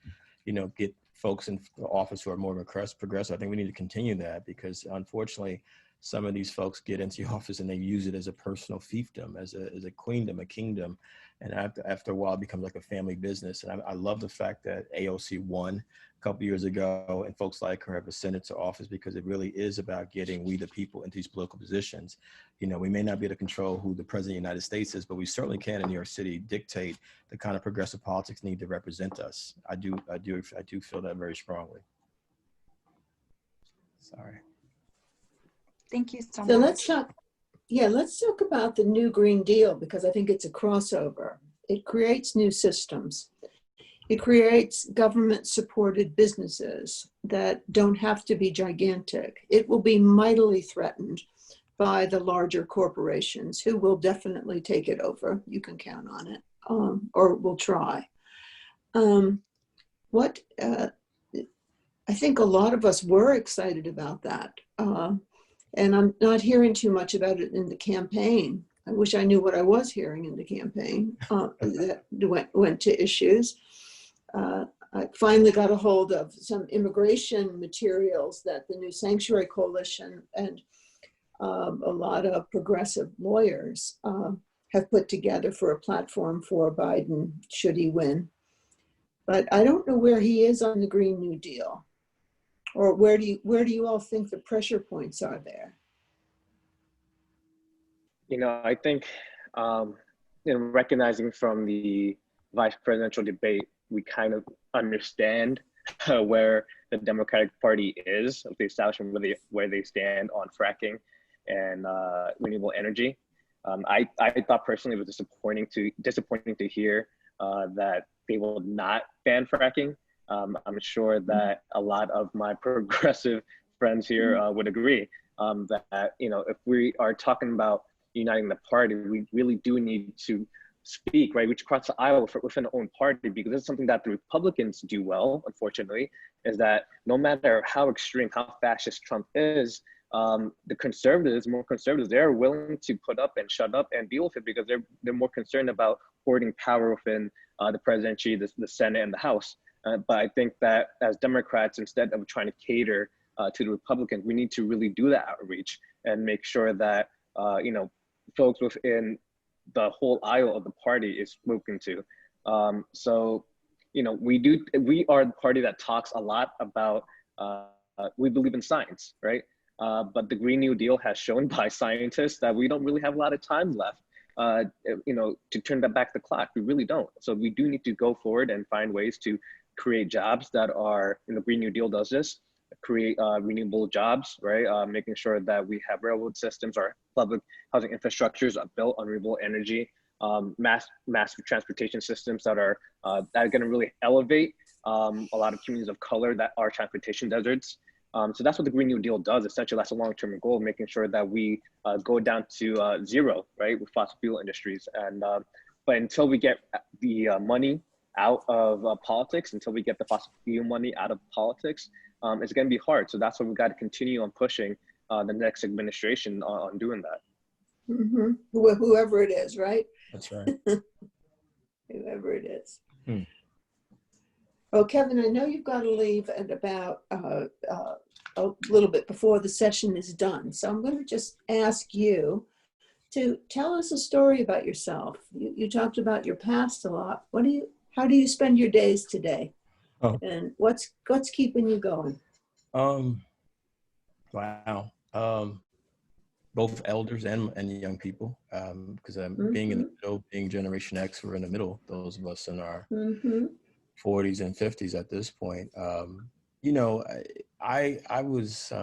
get folks in office who are more progressive. I think we need to continue that, because unfortunately, some of these folks get into office and they use it as a personal fiefdom, as a queendom, a kingdom. And after a while, it becomes like a family business. And I love the fact that AOC won a couple years ago, and folks like her have ascended to office, because it really is about getting we the people into these political positions. We may not be able to control who the president of the United States is, but we certainly can in New York City dictate the kind of progressive politics need to represent us. I do feel that very strongly. Sorry. Thank you so So much. let's talk about the new Green Deal, because I think it's a crossover. It creates new systems. It creates government-supported businesses that don't have to be gigantic. It will be mightily threatened by the larger corporations, who will definitely take it over. You can count on it, or will try. I think a lot of us were excited about that. And I'm not hearing too much about it in the campaign. I wish I knew what I was hearing in the campaign that went to issues. I finally got a hold of some immigration materials that the New Sanctuary Coalition and a lot of progressive lawyers have put together for a platform for Biden, should he win. But I don't know where he is on the Green New Deal. Or where do you all think the pressure points are there? I think, recognizing from the vice presidential debate, we kind of understand where the Democratic Party is, the establishment, where they stand on fracking and renewable energy. I thought personally it was disappointing to hear that they will not ban fracking. I'm sure that a lot of my progressive friends here would agree that, if we are talking about uniting the party, we really do need to speak, right? Reach across the aisle within our own party, because it's something that the Republicans do well, unfortunately, is that no matter how extreme, how fascist Trump is, the conservatives, more conservatives, they're willing to put up and shut up and deal with it, because they're more concerned about hoarding power within the presidency, the Senate, and the House. But I think that as Democrats, instead of trying to cater to the Republicans, we need to really do that outreach and make sure that, folks within the whole aisle of the party is spoken to. So, we are the party that talks a lot about we believe in science, right? But the Green New Deal has shown by scientists that we don't really have a lot of time left, to turn back the clock. We really don't. So we do need to go forward and find ways to create jobs that are, Green New Deal does this, create renewable jobs, right? Making sure that we have railroad systems, our public housing infrastructures are built on renewable energy, mass transportation systems that are going to really elevate a lot of communities of color that are transportation deserts. So that's what the Green New Deal does. Essentially, that's a long-term goal, making sure that we go down to zero, right, with fossil fuel industries. And but until we get the money out of politics, until we get the fossil fuel money out of politics, it's going to be hard. So that's what we've got to continue on pushing the next administration on doing that. Mm-hmm. Whoever it is, right? That's right. Whoever it is. Oh, Kevin, I know you've got to leave at about a little bit before the session is done. So I'm going to just ask you to tell us a story about yourself. You talked about your past a lot. How do you spend your days today? Oh. And what's keeping you going? Wow. Both elders and young people, because I'm being in the middle, being Generation X, we're in the middle, those of us in our 40s and 50s at this point. I was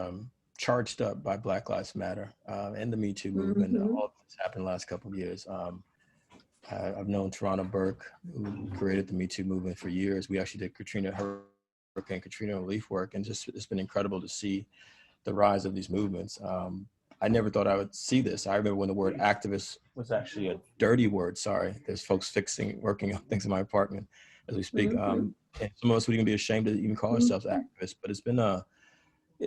charged up by Black Lives Matter and the Me Too movement. All of this happened the last couple of years. I've known Toronto Burke, who created the Me Too movement for years. We actually did Hurricane Katrina relief work, and it's been incredible to see the rise of these movements. I never thought I would see this. I remember when the word activist was actually a dirty word. Sorry, there's folks working on things in my apartment as we speak. And some of us would even be ashamed to even call ourselves activists, but it's been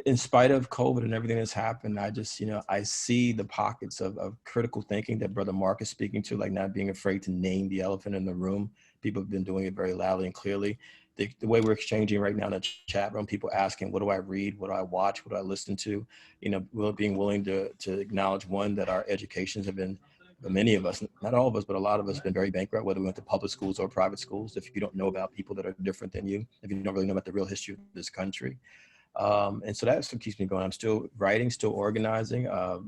in spite of COVID and everything that's happened, I just, I see the pockets of critical thinking that Brother Mark is speaking to, like not being afraid to name the elephant in the room. People have been doing it very loudly and clearly. The way we're exchanging right now in the chat room, people asking, what do I read? What do I watch? What do I listen to? Being willing to acknowledge, one, that our educations have been, many of us, not all of us, but a lot of us have been very bankrupt, whether we went to public schools or private schools. If you don't know about people that are different than you, if you don't really know about the real history of this country. And so that's what keeps me going. I'm still writing, still organizing.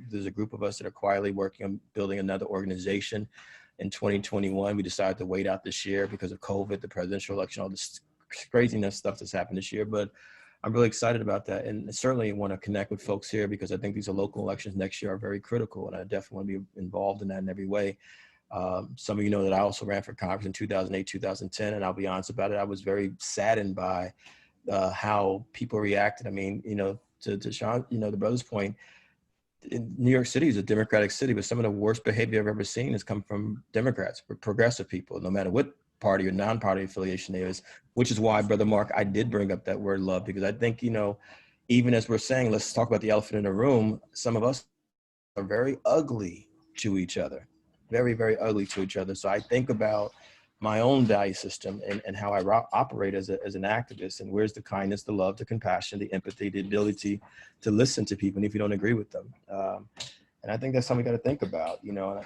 There's a group of us that are quietly working on building another organization. In 2021, we decided to wait out this year because of COVID, the presidential election, all this craziness stuff that's happened this year. But I'm really excited about that. And certainly want to connect with folks here because I think these local elections next year are very critical. And I definitely want to be involved in that in every way. Some of you know that I also ran for Congress in 2008, 2010. And I'll be honest about it, I was very saddened by how people reacted. I mean, to Sean, the brother's point, New York City is a Democratic city, but some of the worst behavior I've ever seen has come from Democrats, progressive people, no matter what party or non-party affiliation there is, which is why, Brother Mark, I did bring up that word love, because I think, even as we're saying, let's talk about the elephant in the room, some of us are very ugly to each other, very, very ugly to each other. So I think about my own value system and how I operate as an activist, and where's the kindness, the love, the compassion, the empathy, the ability to listen to people, and if you don't agree with them. And I think that's something we got to think about,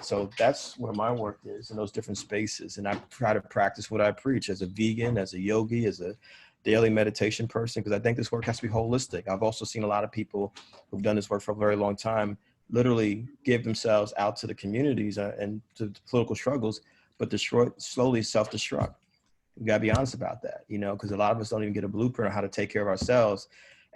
so that's where my work is in those different spaces. And I try to practice what I preach as a vegan, as a yogi, as a daily meditation person, because I think this work has to be holistic. I've also seen a lot of people who've done this work for a very long time literally give themselves out to the communities and to the political struggles, but slowly self-destruct. We gotta be honest about that, because a lot of us don't even get a blueprint on how to take care of ourselves,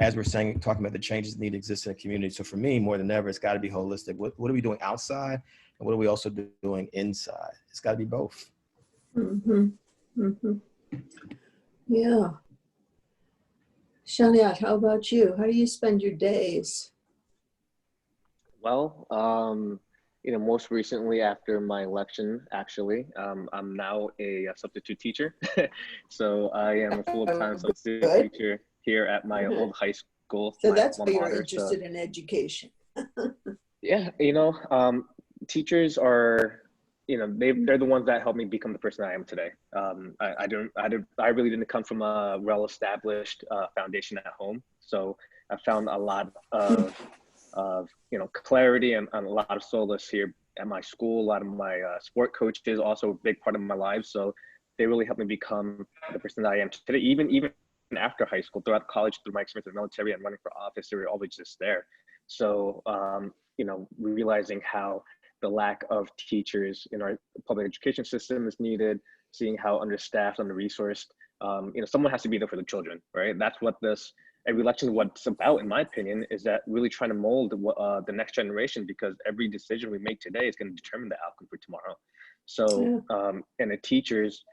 as we're talking about the changes that need to exist in the community. So for me, more than ever, it's gotta be holistic. What are we doing outside? And what are we also doing inside? It's gotta be both. Yeah. Shaniyat, how about you? How do you spend your days? Well, most recently after my election, actually, I'm now a substitute teacher. So I am a full-time substitute teacher here at my old high school. So that's why you're interested in education. Yeah, teachers are, they're the ones that helped me become the person I am today. I really didn't come from a well-established foundation at home. So I found a lot of clarity and a lot of solace here at my school. A lot of my sport coaches also a big part of my life. So they really helped me become the person that I am today. Even after high school, throughout college, through my experience in the military and running for office, they were always just there. So, you know, realizing how the lack of teachers in our public education system is needed, seeing how understaffed, under-resourced, you know, someone has to be there for the children, right? That's what this every election, what's about, in my opinion, is that really trying to mold the next generation, because every decision we make today is going to determine the outcome for tomorrow. So, and the teachers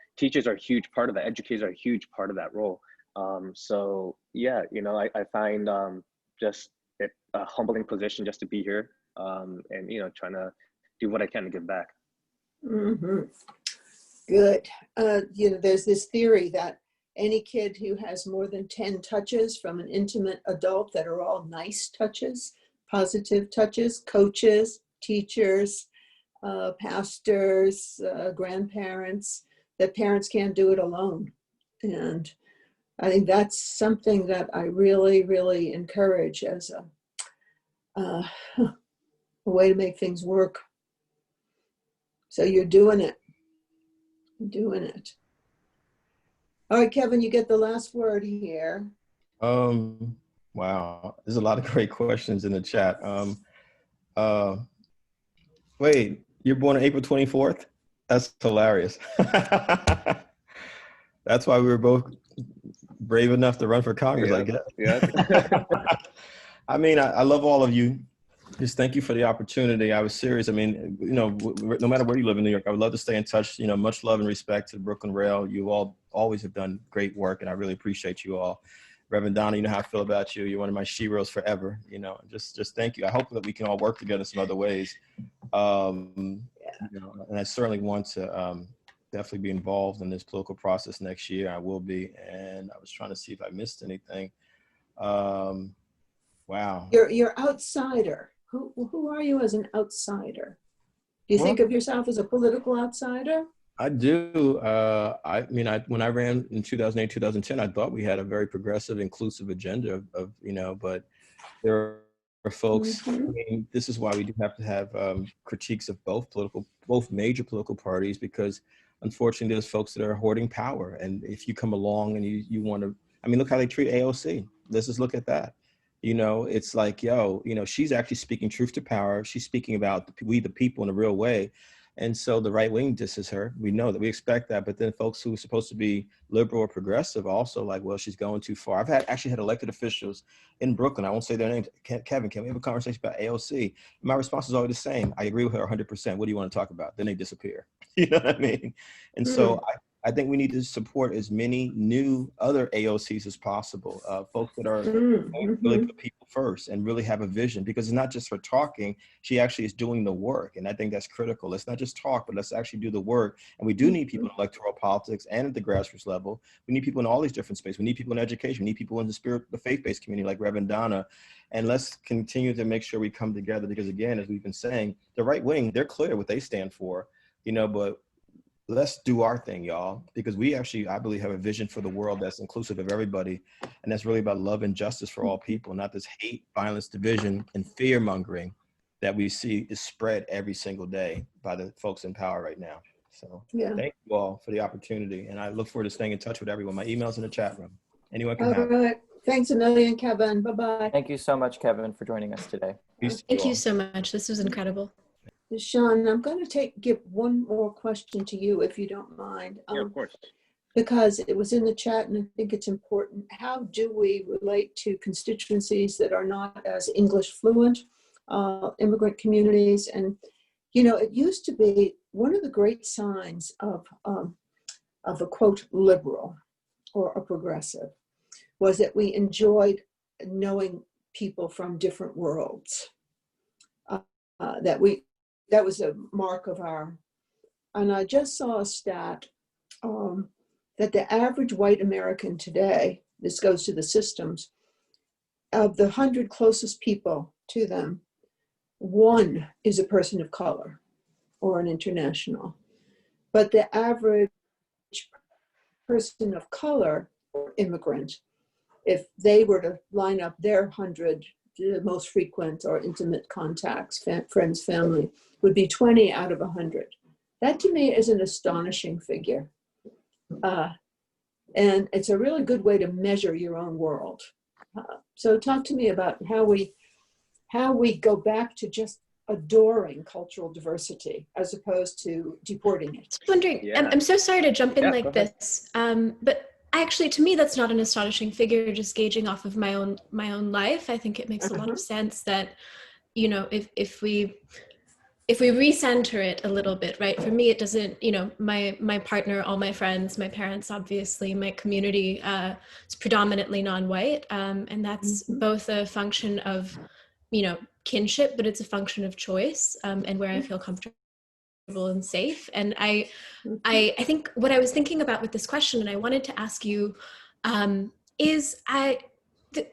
are a huge part of that. Educators are a huge part of that role. So yeah, you know, I find just it a humbling position just to be here, and, you know, trying to do what I can to give back. Mm-hmm. Good. You know, there's this theory that any kid who has more than 10 touches from an intimate adult that are all nice touches, positive touches, coaches, teachers, pastors, grandparents, that parents can't do it alone. And I think that's something that I really, really encourage as a way to make things work. So you're doing it. Doing it. All right, Kevin, you get the last word here. Wow, there's a lot of great questions in the chat. Wait, you're born on April 24th? That's hilarious. That's why we were both brave enough to run for Congress, I guess. Yeah. I mean, I love all of you. Just thank you for the opportunity. I was serious. I mean, you know, no matter where you live in New York, I would love to stay in touch. You know, much love and respect to the Brooklyn Rail. You all always have done great work, and I really appreciate you all. Reverend Donna, you know how I feel about you. You're one of my sheroes forever. You know, just thank you. I hope that we can all work together in some other ways. You know, and I certainly want to definitely be involved in this political process next year. I will be. And I was trying to see if I missed anything. Wow. You're outsider. Who are you as an outsider? Do you think of yourself as a political outsider? I do. I mean, when I ran in 2008, 2010, I thought we had a very progressive, inclusive agenda of you know, but there are folks, I mean, this is why we do have to have critiques of both major political parties, because unfortunately there's folks that are hoarding power. And if you come along and you want to, I mean, look how they treat AOC. Let's just look at that. You know, it's like, yo, you know, she's actually speaking truth to power. She's speaking about we the people in a real way. And so the right wing disses her. We know that, we expect that. But then folks who are supposed to be liberal or progressive also like, well, she's going too far. I've actually had elected officials in Brooklyn, I won't say their names, Kevin, can we have a conversation about AOC? And my response is always the same. I agree with her 100%. What do you want to talk about? Then they disappear. You know what I mean? And so I think we need to support as many new other AOCs as possible, folks that are really put people first and really have a vision, because it's not just her talking, she actually is doing the work. And I think that's critical. Let's not just talk, but let's actually do the work. And we do need people in electoral politics and at the grassroots level. We need people in all these different spaces. We need people in education. We need people in the faith-based community like Reverend Donna. And let's continue to make sure we come together, because again, as we've been saying, the right wing, they're clear what they stand for, you know, but let's do our thing, y'all, because we actually, I believe, have a vision for the world that's inclusive of everybody. And that's really about love and justice for all people, not this hate, violence, division, and fear mongering that we see is spread every single day by the folks in power right now. So thank you all for the opportunity. And I look forward to staying in touch with everyone. My email's in the chat room. Anyone can have it. Thanks a million, Kevin. Bye-bye. Thank you so much, Kevin, for joining us today. Thank you so much. This was incredible. Sean, I'm going to give one more question to you, if you don't mind. Yeah, of course. Because it was in the chat, and I think it's important. How do we relate to constituencies that are not as English fluent, immigrant communities? And, you know, it used to be one of the great signs of a, quote, liberal or a progressive was that we enjoyed knowing people from different worlds, that was a mark of our, and I just saw a stat that the average white American today, this goes to the systems, of the 100 closest people to them, one is a person of color or an international. But the average person of color or immigrant, if they were to line up their 100 the most frequent or intimate contacts, friends, family, would be 20 out of 100. That to me is an astonishing figure. And it's a really good way to measure your own world. So talk to me about how we go back to just adoring cultural diversity as opposed to deporting it. Just wondering, Yeah. I'm so sorry to jump in Yeah, like go ahead. this, but actually, to me, that's not an astonishing figure. Just gauging off of my own life, I think it makes a lot of sense that, you know, if we recenter it a little bit, right? For me, it doesn't, you know, my partner, all my friends, my parents, obviously, my community is predominantly non-white, and that's both a function of, you know, kinship, but it's a function of choice, and where I feel comfortable and safe. And I think what I was thinking about with this question, and I wanted to ask you, is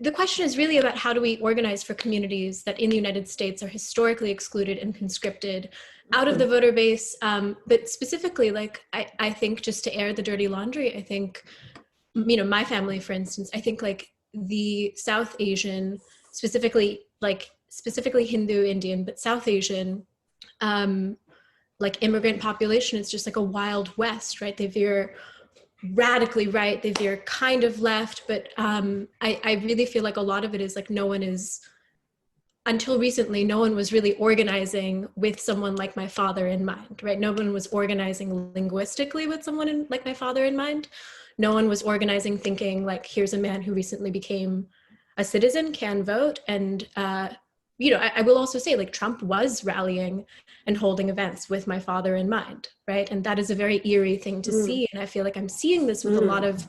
the question is really about how do we organize for communities that in the United States are historically excluded and conscripted out of the voter base, but specifically, like, I think, just to air the dirty laundry, I think, you know, my family, for instance, I think like the South Asian, specifically Hindu, Indian, but South Asian, like immigrant population is just like a wild west, right? They veer radically right, they veer kind of left, but I really feel like a lot of it is like until recently, no one was really organizing with someone like my father in mind, right? No one was organizing linguistically with someone like my father in mind. No one was organizing thinking like, here's a man who recently became a citizen, can vote. And, you know, I will also say, like, Trump was rallying and holding events with my father in mind, right? And that is a very eerie thing to see. And I feel like I'm seeing this with a lot of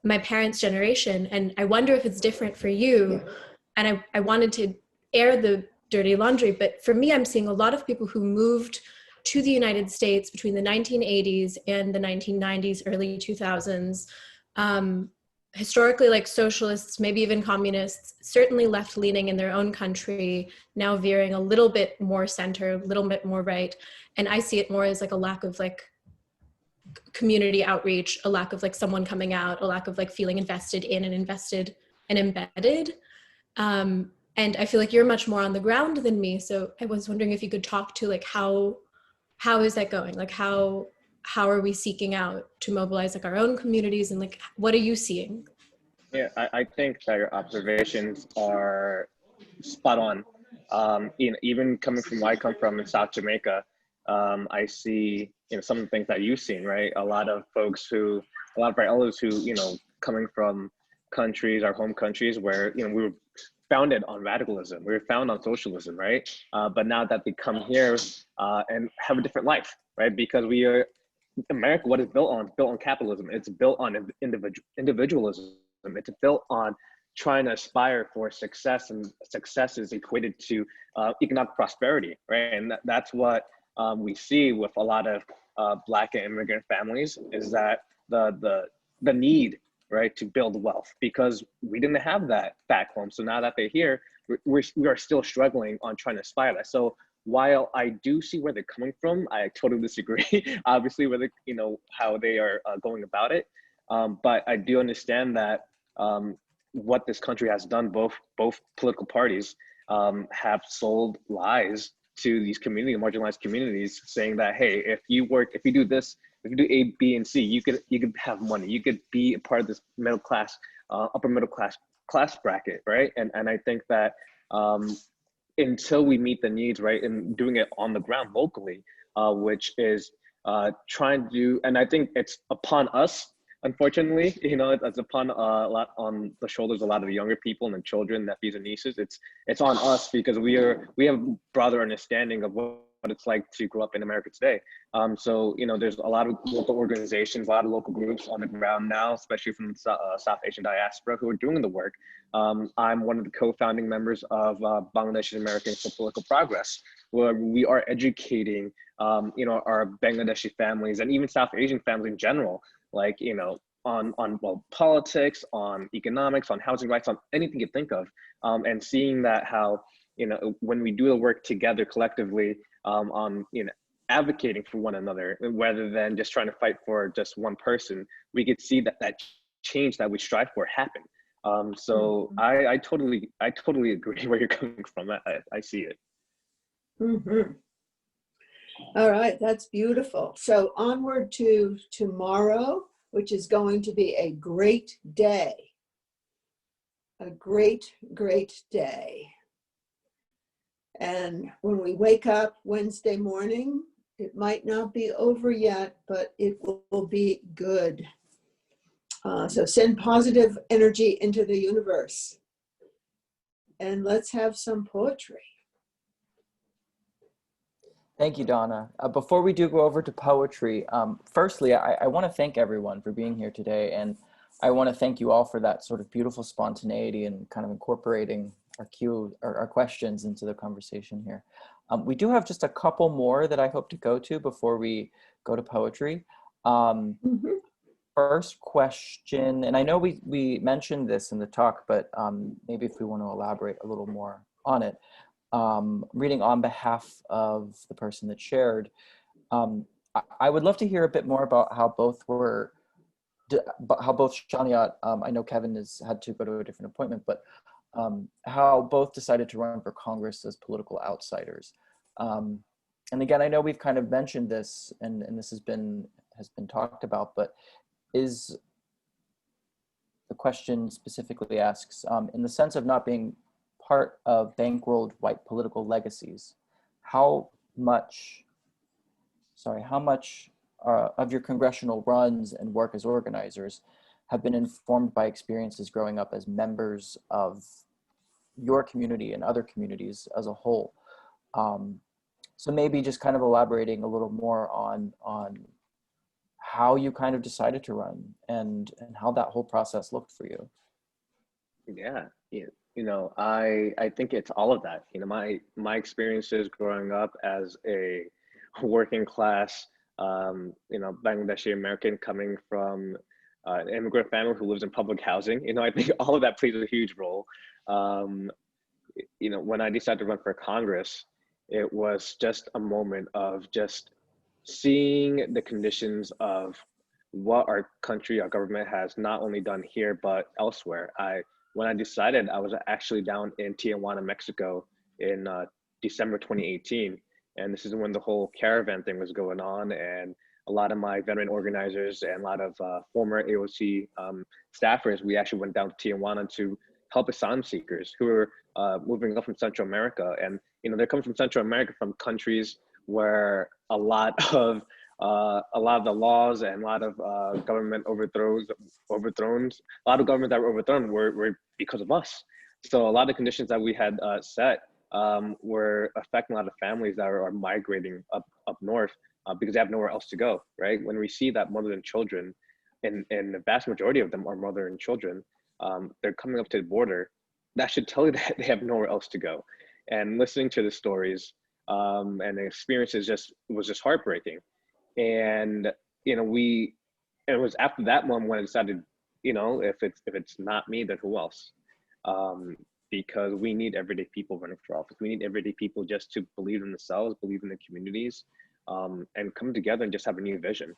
my parents' generation. And I wonder if it's different for you. And I wanted to air the dirty laundry, but for me, I'm seeing a lot of people who moved to the United States between the 1980s and the 1990s, early 2000s, historically like socialists, maybe even communists, certainly left-leaning in their own country, now veering a little bit more center, a little bit more right. And I see it more as like a lack of like community outreach, a lack of like someone coming out, a lack of like feeling invested in and invested and embedded. And I feel like you're much more on the ground than me. So I was wondering if you could talk to like, how is that going? Like, how are we seeking out to mobilize like our own communities, and like, what are you seeing? Yeah, I think that your observations are spot on. Even coming from where I come from in South Jamaica, I see, you know, some of the things that you've seen, right? A lot of our elders who, you know, coming from countries, our home countries, where, you know, we were founded on radicalism, we were founded on socialism, right? But now that they come here and have a different life, right? Because America, what is built on? It's built on capitalism. It's built on individualism. It's built on trying to aspire for success, and success is equated to economic prosperity, right? And that's what we see with a lot of Black and immigrant families, is that the need, right, to build wealth, because we didn't have that back home. So now that they're here, we are still struggling on trying to aspire that. So while I do see where they're coming from, I totally disagree, obviously, with, you know, how they are going about it. But I do understand that what this country has done, both political parties have sold lies to these marginalized communities, saying that, hey, if you do this, if you do A, B, and C, you could have money, you could be a part of this middle class, upper middle class bracket, right? And I think that until we meet the needs, right, and doing it on the ground locally, which is trying to do, and I think it's upon us, unfortunately, you know, it's upon a lot on the shoulders of a lot of the younger people and the children, nephews and nieces. It's on us, because we have broader understanding of what it's like to grow up in America today. So, you know, there's a lot of local organizations, a lot of local groups on the ground now, especially from the South Asian diaspora, who are doing the work. I'm one of the co-founding members of Bangladeshi Americans for Political Progress, where we are educating, you know, our Bangladeshi families and even South Asian families in general, like, you know, on politics, on economics, on housing rights, on anything you think of, and seeing that how, you know, when we do the work together collectively, on, you know, advocating for one another, rather than just trying to fight for just one person, we could see that change that we strive for happen. So I totally agree where you're coming from. I see it. Mm-hmm. All right, that's beautiful. So onward to tomorrow, which is going to be a great day. A great, great day. And when we wake up Wednesday morning, it might not be over yet, but it will be good. So send positive energy into the universe. And let's have some poetry. Thank you, Donna. Before we do go over to poetry, firstly, I want to thank everyone for being here today. And I want to thank you all for that sort of beautiful spontaneity and kind of incorporating our questions into the conversation here. We do have just a couple more that I hope to go to before we go to poetry. First question, and I know we mentioned this in the talk, but maybe if we want to elaborate a little more on it. Reading on behalf of the person that shared, I would love to hear a bit more about how both Shaniyat, I know Kevin has had to go to a different appointment, but how both decided to run for Congress as political outsiders. And again, I know we've kind of mentioned this and this has been talked about, but the question specifically asks, in the sense of not being part of bankrolled white political legacies, how much of your congressional runs and work as organizers have been informed by experiences growing up as members of your community and other communities as a whole? So maybe just kind of elaborating a little more on how you kind of decided to run and how that whole process looked for you. Yeah, I think it's all of that. My experiences growing up as a working class, Bangladeshi American coming from an immigrant family who lives in public housing. I think all of that plays a huge role. When I decided to run for Congress, it was just a moment of just seeing the conditions of what our country, our government has not only done here, but elsewhere. When I decided, I was actually down in Tijuana, Mexico in December 2018. And this is when the whole caravan thing was going on. And a lot of my veteran organizers and a lot of former AOC staffers, we actually went down to Tijuana to help asylum seekers who were moving up from Central America. And, they're coming from Central America from countries where a lot of the laws and a lot of government a lot of government that were overthrown were because of us. So a lot of conditions that we had set were affecting a lot of families that are migrating up north because they have nowhere else to go, right? When we see that mother and children, and the vast majority of them are mother and children, they're coming up to the border, that should tell you that they have nowhere else to go. And listening to the stories and the experiences was just heartbreaking. And it was after that moment when I decided, if it's not me, then who else? Because we need everyday people running for office. We need everyday people just to believe in themselves, believe in the communities, and come together and just have a new vision.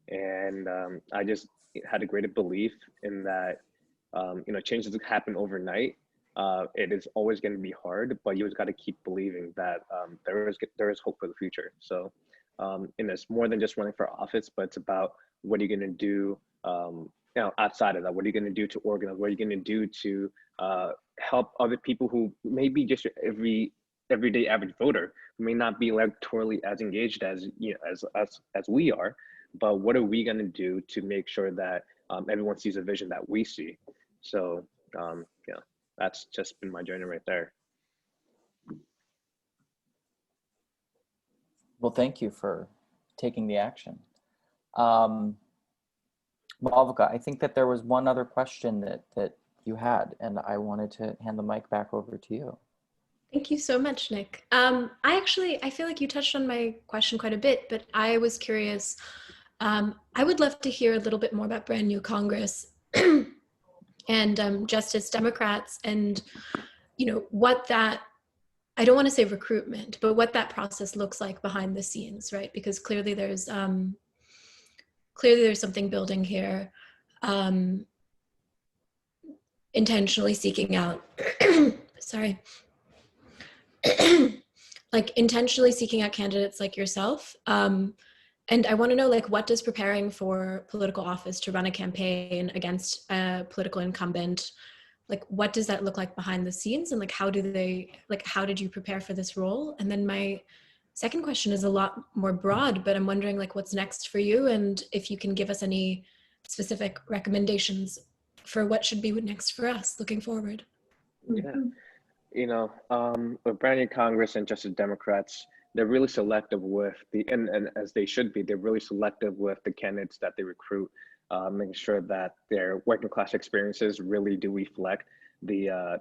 And I just had a greater belief in that, change doesn't happen overnight. It is always going to be hard, but you always got to keep believing that there is hope for the future. So, and it's more than just running for office, but it's about what are you going to do, outside of that. What are you going to do to organize? What are you going to do to help other people who may be just everyday average voter, who may not be electorally as engaged as as we are, but what are we going to do to make sure that everyone sees a vision that we see? So, that's just been my journey right there. Well, thank you for taking the action. Malvika, I think that there was one other question that you had, and I wanted to hand the mic back over to you. Thank you so much, Nick. I feel like you touched on my question quite a bit, but I was curious. I would love to hear a little bit more about Brand New Congress and Justice Democrats and, what that, I don't want to say recruitment, but what that process looks like behind the scenes, right? Because clearly there's something building here, intentionally seeking out, sorry, like intentionally seeking out candidates like yourself, And I want to know, like, what does preparing for political office to run a campaign against a political incumbent, like, what does that look like behind the scenes? And like, how did you prepare for this role? And then my second question is a lot more broad, but I'm wondering, like, what's next for you? And if you can give us any specific recommendations for what should be next for us looking forward. Yeah. With brand new Congress and Justice Democrats, they're really selective with and as they should be, they're really selective with the candidates that they recruit, making sure that their working class experiences really do reflect the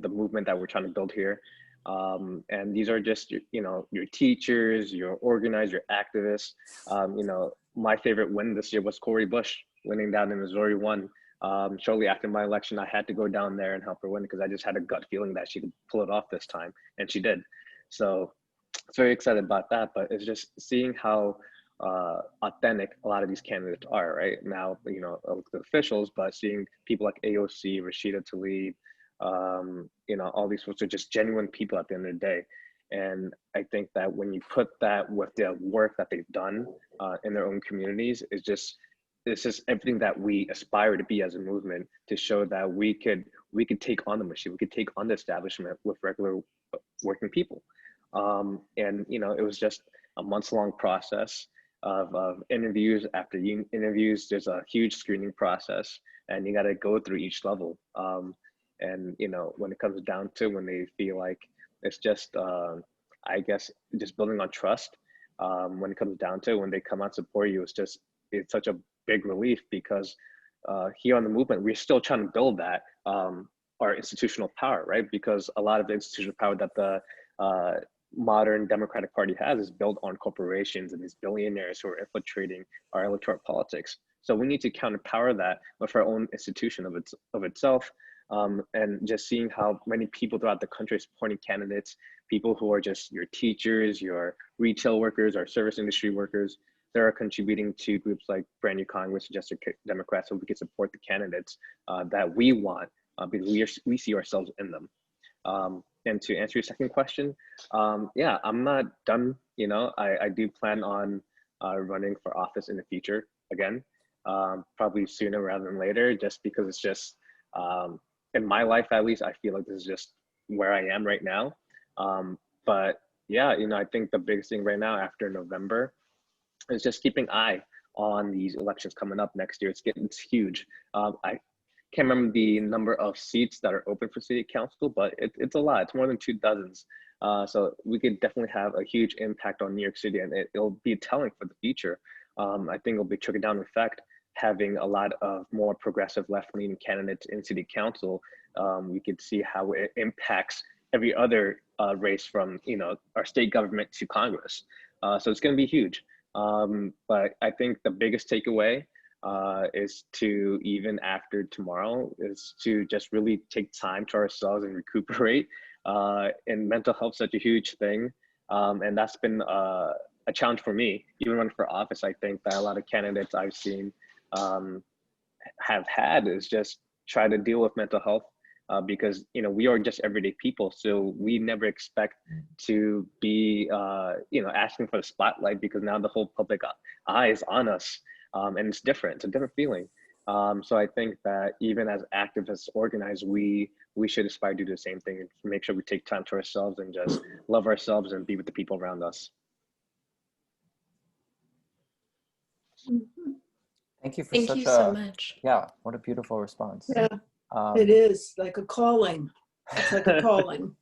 movement that we're trying to build here. And these are just, your teachers, your organizers, your activists. My favorite win this year was Cori Bush winning down in Missouri 1. Shortly after my election, I had to go down there and help her win because I just had a gut feeling that she could pull it off this time, and she did. So it's very excited about that, but it's just seeing how authentic a lot of these candidates are right now, the officials, but seeing people like AOC, Rashida Tlaib, all these folks are just genuine people at the end of the day. And I think that when you put that with the work that they've done in their own communities, it's just everything that we aspire to be as a movement, to show that we could take on the machine, we could take on the establishment with regular working people. And it was just a months-long process of interviews after interviews. There's a huge screening process, and you got to go through each level. And when it comes down to when they feel like it's just, I guess, just building on trust. When it comes down to when they come out and support you, it's such a big relief, because here on the movement, we're still trying to build that our institutional power, right? Because a lot of the institutional power that the modern Democratic Party has is built on corporations and these billionaires who are infiltrating our electoral politics. So we need to counterpower that with our own institution of itself. And just seeing how many people throughout the country are supporting candidates, people who are just your teachers, your retail workers, our service industry workers, that are contributing to groups like Brand New Congress and Justice Democrats, so we can support the candidates that we want, because we see ourselves in them. And to answer your second question, yeah, I'm not done. I do plan on running for office in the future again, probably sooner rather than later, just because it's just, in my life at least, I feel like this is just where I am right now. But yeah, I think the biggest thing right now after November is just keeping an eye on these elections coming up next year. It's huge. I can't remember the number of seats that are open for city council, but it's a lot. It's more than 24. So we could definitely have a huge impact on New York City, and it'll be telling for the future. I think it'll be trickle down effect, having a lot of more progressive left-leaning candidates in city council. We could see how it impacts every other race from our state government to Congress. So it's going to be huge. But I think the biggest takeaway is to, even after tomorrow, is to just really take time to ourselves and recuperate. And mental health is such a huge thing. And that's been a challenge for me, even running for office. I think that a lot of candidates I've seen have had is just try to deal with mental health. Because we are just everyday people, so we never expect to be asking for the spotlight, because now the whole public eye is on us, and it's different. It's a different feeling. So I think that even as activists, organized, we should aspire to do the same thing, and make sure we take time to ourselves and just love ourselves and be with the people around us. Thank you for Thank you so much. Yeah, what a beautiful response. Yeah. It is like a calling. It's like a calling.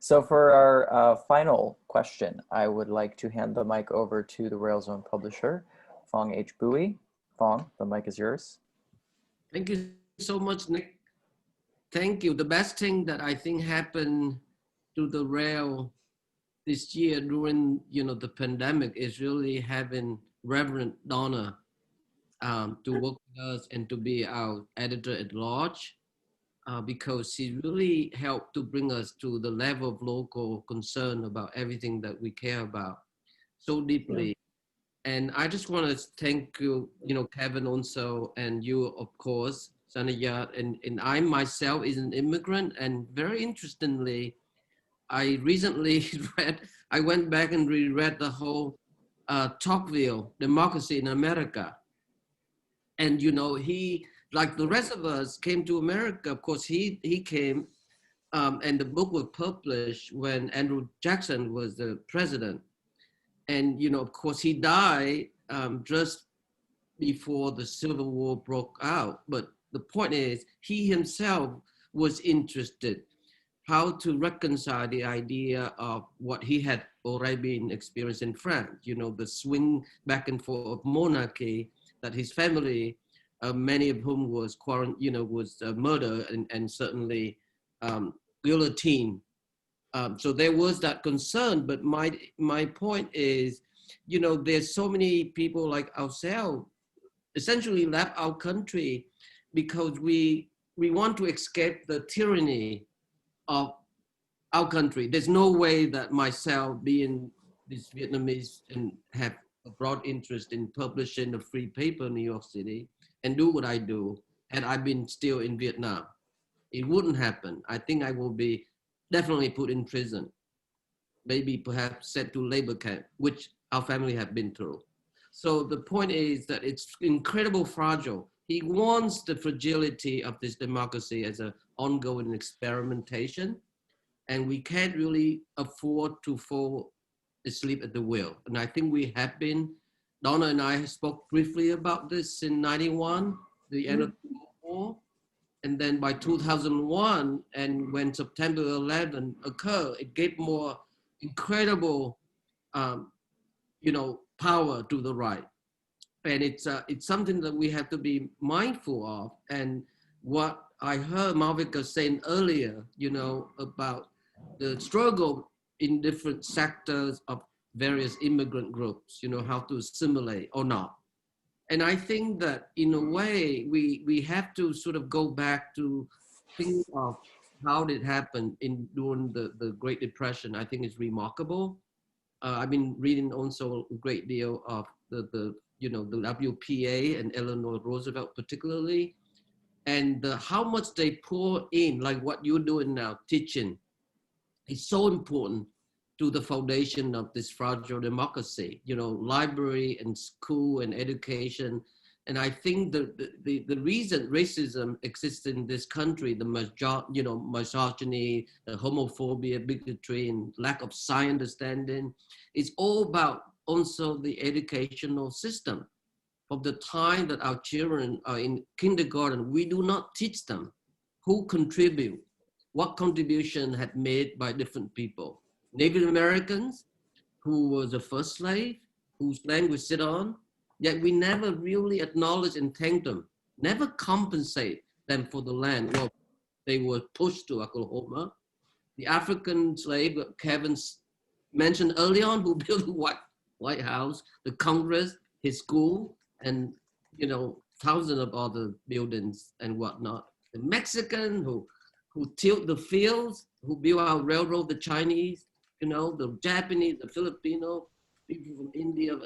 So for our final question, I would like to hand the mic over to the Rail Zone publisher, Phong H. Bowie. Phong, the mic is yours. Thank you so much, Nick. Thank you. The best thing that I think happened to the Rail this year during the pandemic is really having Reverend Donna to work with us and to be our editor at large, because she really helped to bring us to the level of local concern about everything that we care about so deeply. Yeah. And I just want to thank you, Kevin also, and you, of course, Shaniyat, and I myself is an immigrant, and very interestingly, I recently I went back and reread the whole Tocqueville, Democracy in America. And, you know, he, like the rest of us, came to America. Of course, he came, and the book was published when Andrew Jackson was the president. And, you know, of course, he died just before the Civil War broke out. But the point is, he himself was interested how to reconcile the idea of what he had already been experienced in France, you know, the swing back and forth of monarchy, that his family, many of whom was murdered and certainly guillotined. So there was that concern, but my point is, you know, there's so many people like ourselves essentially left our country because we want to escape the tyranny of our country. There's no way that myself, being this Vietnamese and have a broad interest in publishing a free paper in New York City and do what I do, had I been still in Vietnam. It wouldn't happen. I think I will be definitely put in prison, maybe perhaps sent to labor camp, which our family have been through. So the point is that it's incredibly fragile. He wants the fragility of this democracy as an ongoing experimentation, and we can't really afford to fall asleep at the wheel. And I think we have been. Donna and I spoke briefly about this in '91, the end of the war. And then by 2001, and when September 11 occurred, it gave more incredible, power to the right. And it's something that we have to be mindful of. And what I heard Malvika saying earlier, you know, about the struggle in different sectors of various immigrant groups, you know, how to assimilate or not. And I think that in a way, we have to sort of go back to think of how did it happen during the Great Depression. I think it's remarkable. I've been reading also a great deal of the WPA and Eleanor Roosevelt particularly, and how much they pour in, like what you're doing now, teaching, is so important to the foundation of this fragile democracy, you know, library and school and education. And I think the reason racism exists in this country, the misogyny, the homophobia, bigotry, and lack of science understanding, is all about also the educational system. From the time that our children are in kindergarten, we do not teach them who contribute, what contribution had made by different people. Native Americans, who was the first slave, whose land we sit on, yet we never really acknowledge and thank them, never compensate them for the land. Well, they were pushed to Oklahoma. The African slave that Kevin mentioned early on, who built the White House, the Congress, his school, and, you know, thousands of other buildings and whatnot. The Mexican who tilled the fields, who built our railroad, the Chinese, you know, the Japanese, the Filipino, people from India,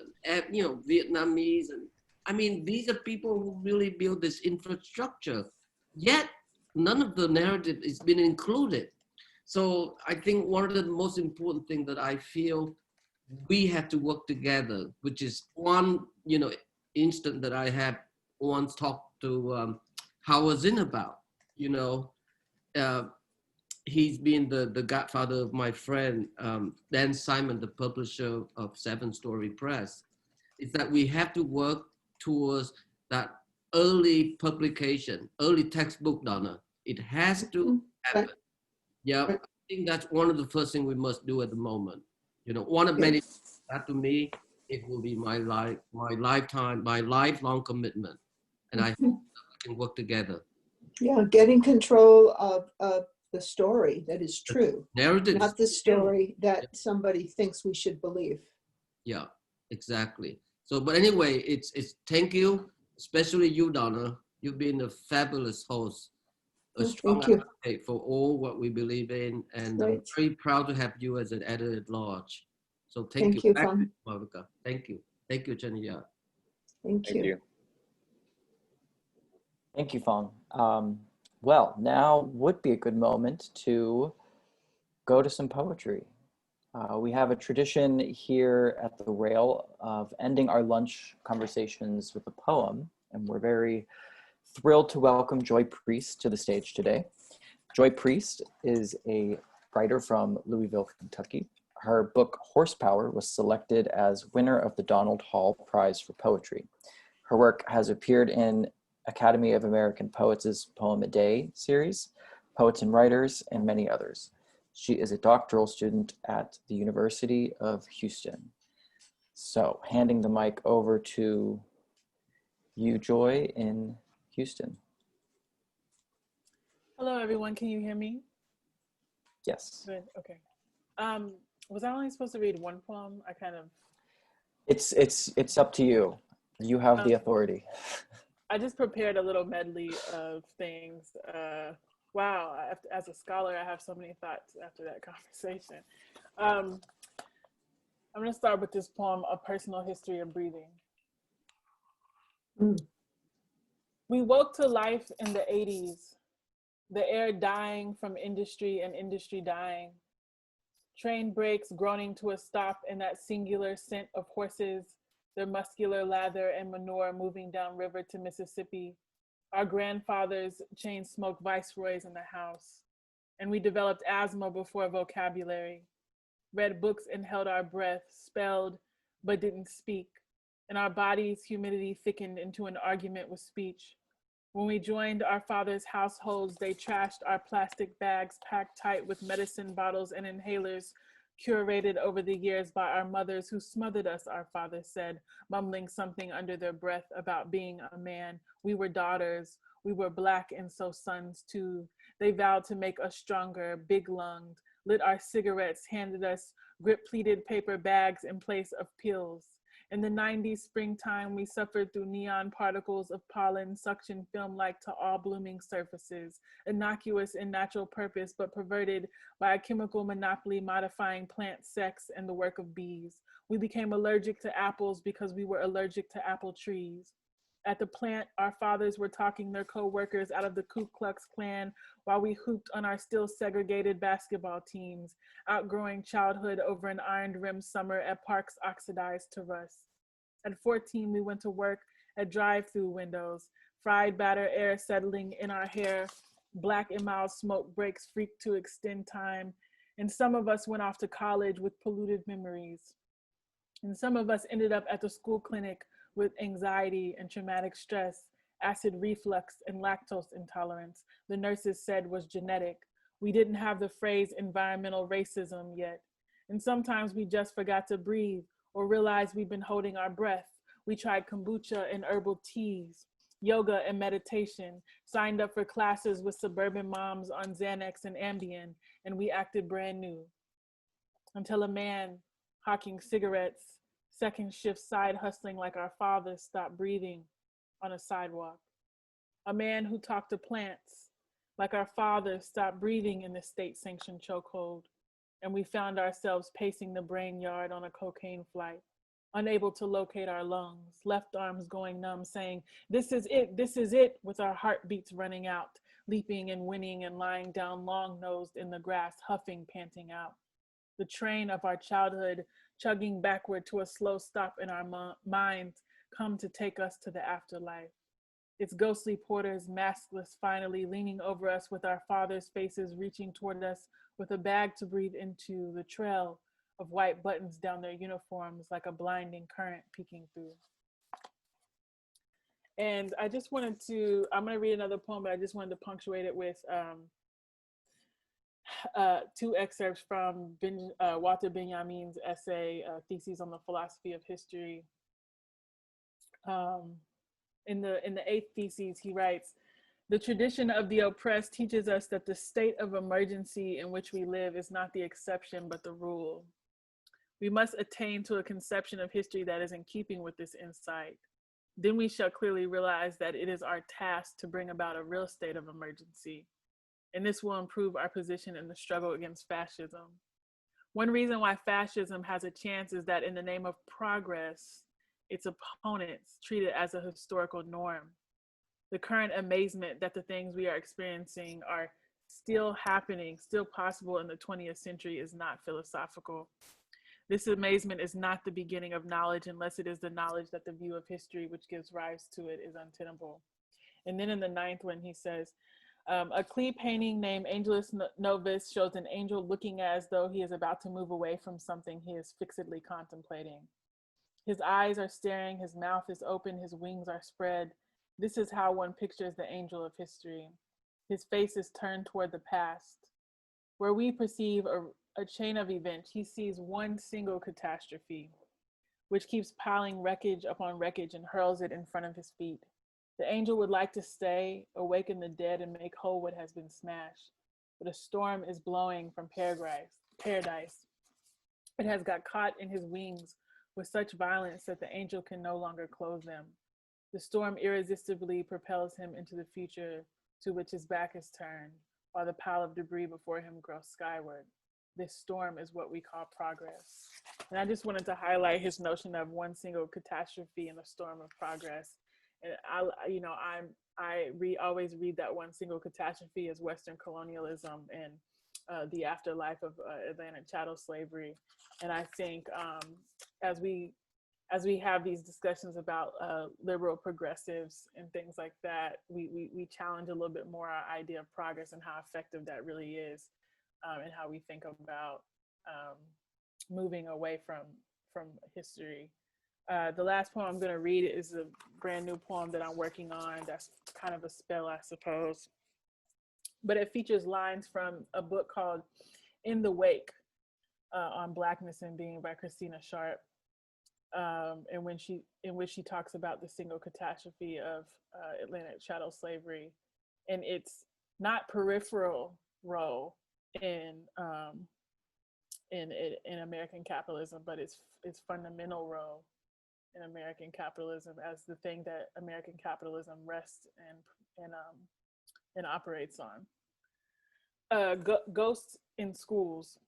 you know, Vietnamese. And I mean, these are people who really build this infrastructure, yet none of the narrative has been included. So I think one of the most important things that I feel we have to work together, which is one, you know, instant that I have once talked to Howard Zinn about, you know, he's been the godfather of my friend, Dan Simon, the publisher of Seven Story Press, is that we have to work towards that early publication, early textbook, Donna. It has to happen. Yeah, I think that's one of the first things we must do at the moment. You know, one of many, that to me, it will be my lifetime, my lifelong commitment. And I hope that we can work together. Yeah, getting control of the story that is true, narrative, not the story that somebody thinks we should believe. Yeah, exactly. So, but anyway, it's thank you, especially you, Donna. You've been a fabulous host, a strong advocate for all what we believe in, and I'm very proud to have you as an editor at large. So thank you. Malvika. Thank you. Thank you, Shaniyat. Thank you. Thank you, Phong. Well, now would be a good moment to go to some poetry. We have a tradition here at the Rail of ending our lunch conversations with a poem, and we're very thrilled to welcome Joy Priest to the stage today. Joy Priest is a writer from Louisville, Kentucky. Her book, Horsepower, was selected as winner of the Donald Hall Prize for Poetry. Her work has appeared in Academy of American Poets' Poem a Day series, Poets and Writers, and many others. She is a doctoral student at the University of Houston. So, handing the mic over to you, Joy, in Houston. Hello, everyone. Can you hear me? Yes. Good. Okay. Was I only supposed to read one poem? I kind of. It's up to you. You have the authority. I just prepared a little medley of things. Wow, as a scholar, I have so many thoughts after that conversation. I'm going to start with this poem, A Personal History of Breathing. We woke to life in the 80s, the air dying from industry and industry dying. Train brakes groaning to a stop in that singular scent of horses, their muscular lather and manure moving down river to Mississippi. Our grandfathers chain smoked viceroys in the house, and we developed asthma before vocabulary, read books and held our breath, spelled but didn't speak, and our bodies' humidity thickened into an argument with speech. When we joined our fathers' households, they trashed our plastic bags packed tight with medicine bottles and inhalers, curated over the years by our mothers who smothered us, our fathers said, mumbling something under their breath about being a man. We were daughters. We were Black and so sons too. They vowed to make us stronger, big-lunged, lit our cigarettes, handed us grip-pleated paper bags in place of pills. In the 90s springtime, we suffered through neon particles of pollen, suction film-like to all blooming surfaces, innocuous in natural purpose, but perverted by a chemical monopoly modifying plant sex and the work of bees. We became allergic to apples because we were allergic to apple trees. At the plant, our fathers were talking their co-workers out of the Ku Klux Klan while we hooped on our still segregated basketball teams, outgrowing childhood over an iron-rimmed summer at parks oxidized to rust. At 14, we went to work at drive-through windows, fried batter air settling in our hair, black and mild smoke breaks freaked to extend time, and some of us went off to college with polluted memories. And some of us ended up at the school clinic with anxiety and traumatic stress, acid reflux and lactose intolerance, the nurses said was genetic. We didn't have the phrase environmental racism yet. And sometimes we just forgot to breathe or realized we've been holding our breath. We tried kombucha and herbal teas, yoga and meditation, signed up for classes with suburban moms on Xanax and Ambien, and we acted brand new. Until a man hawking cigarettes, second shift side hustling like our fathers stopped breathing on a sidewalk. A man who talked to plants like our fathers stopped breathing in the state-sanctioned chokehold, and we found ourselves pacing the brain yard on a cocaine flight, unable to locate our lungs, left arms going numb, saying, this is it, with our heartbeats running out, leaping and whinnying and lying down long-nosed in the grass, huffing, panting out. The train of our childhood chugging backward to a slow stop in our minds come to take us to the afterlife. Its ghostly porters, maskless, finally leaning over us with our fathers' faces reaching toward us with a bag to breathe into, the trail of white buttons down their uniforms like a blinding current peeking through. And I just wanted to, I'm going to read another poem, but I just wanted to punctuate it with two excerpts from Walter Benjamin's essay, Theses on the Philosophy of History. In the eighth thesis, he writes, the tradition of the oppressed teaches us that the state of emergency in which we live is not the exception, but the rule. We must attain to a conception of history that is in keeping with this insight. Then we shall clearly realize that it is our task to bring about a real state of emergency. And this will improve our position in the struggle against fascism. One reason why fascism has a chance is that in the name of progress, its opponents treat it as a historical norm. The current amazement that the things we are experiencing are still happening, still possible in the 20th century is not philosophical. This amazement is not the beginning of knowledge unless it is the knowledge that the view of history which gives rise to it is untenable. And then in the 9th one, he says, a Klee painting named Angelus Novus shows an angel looking as though he is about to move away from something he is fixedly contemplating. His eyes are staring, his mouth is open, his wings are spread. This is how one pictures the angel of history. His face is turned toward the past. Where we perceive a chain of events, he sees one single catastrophe, which keeps piling wreckage upon wreckage and hurls it in front of his feet. The angel would like to stay, awaken the dead, and make whole what has been smashed. But a storm is blowing from paradise. It has got caught in his wings with such violence that the angel can no longer close them. The storm irresistibly propels him into the future to which his back is turned, while the pile of debris before him grows skyward. This storm is what we call progress. And I just wanted to highlight his notion of one single catastrophe in the storm of progress. And I always read that one single catastrophe as Western colonialism and the afterlife of Atlantic chattel slavery. And I think as we have these discussions about liberal progressives and things like that, we challenge a little bit more our idea of progress and how effective that really is, and how we think about moving away from history. The last poem I'm going to read is a brand new poem that I'm working on. That's kind of a spell, I suppose. But it features lines from a book called In the Wake on Blackness and Being by Christina Sharp, in which she talks about the single catastrophe of Atlantic chattel slavery and its not peripheral role in American capitalism, but its fundamental role in American capitalism as the thing that American capitalism rests and operates on. Ghosts in Schools,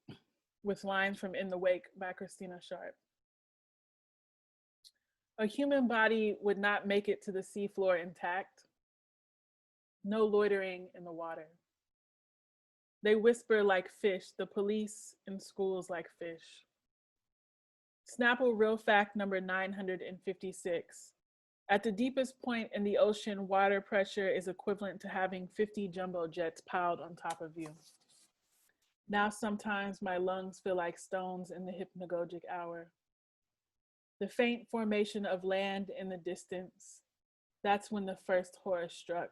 with lines from In the Wake by Christina Sharp. A human body would not make it to the seafloor intact. No loitering in the water. They whisper like fish, the police in schools like fish. Snapple real fact number 956. At the deepest point in the ocean, water pressure is equivalent to having 50 jumbo jets piled on top of you. Now sometimes my lungs feel like stones in the hypnagogic hour. The faint formation of land in the distance, that's when the first horror struck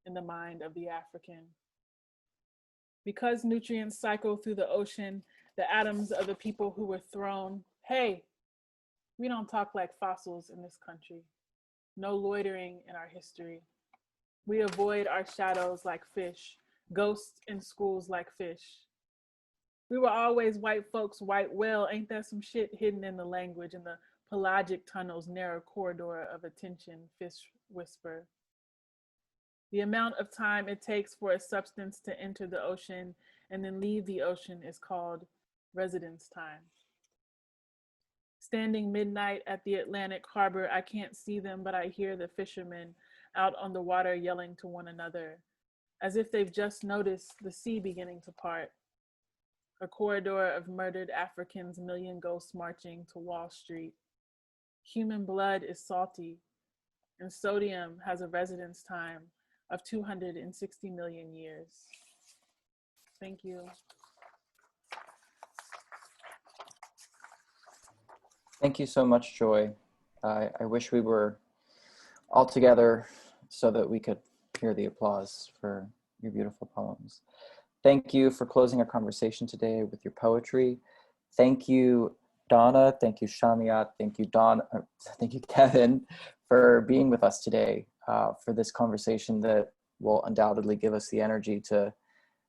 in the mind of the African. Because nutrients cycle through the ocean, the atoms of the people who were thrown, hey, we don't talk like fossils in this country. No loitering in our history. We avoid our shadows like fish, ghosts in schools like fish. We were always white folks, white well, ain't that some shit hidden in the language, in the pelagic tunnel's narrow corridor of attention, fish whisper. The amount of time it takes for a substance to enter the ocean and then leave the ocean is called residence time. Standing midnight at the Atlantic harbor, I can't see them, but I hear the fishermen out on the water yelling to one another, as if they've just noticed the sea beginning to part. A corridor of murdered Africans, million ghosts marching to Wall Street. Human blood is salty, and sodium has a residence time of 260 million years. Thank you. Thank you so much, Joy. I wish we were all together so that we could hear the applause for your beautiful poems. Thank you for closing our conversation today with your poetry. Thank you, Donna. Thank you, Shaniyat. Thank you, thank you, Kevin, for being with us today for this conversation that will undoubtedly give us the energy to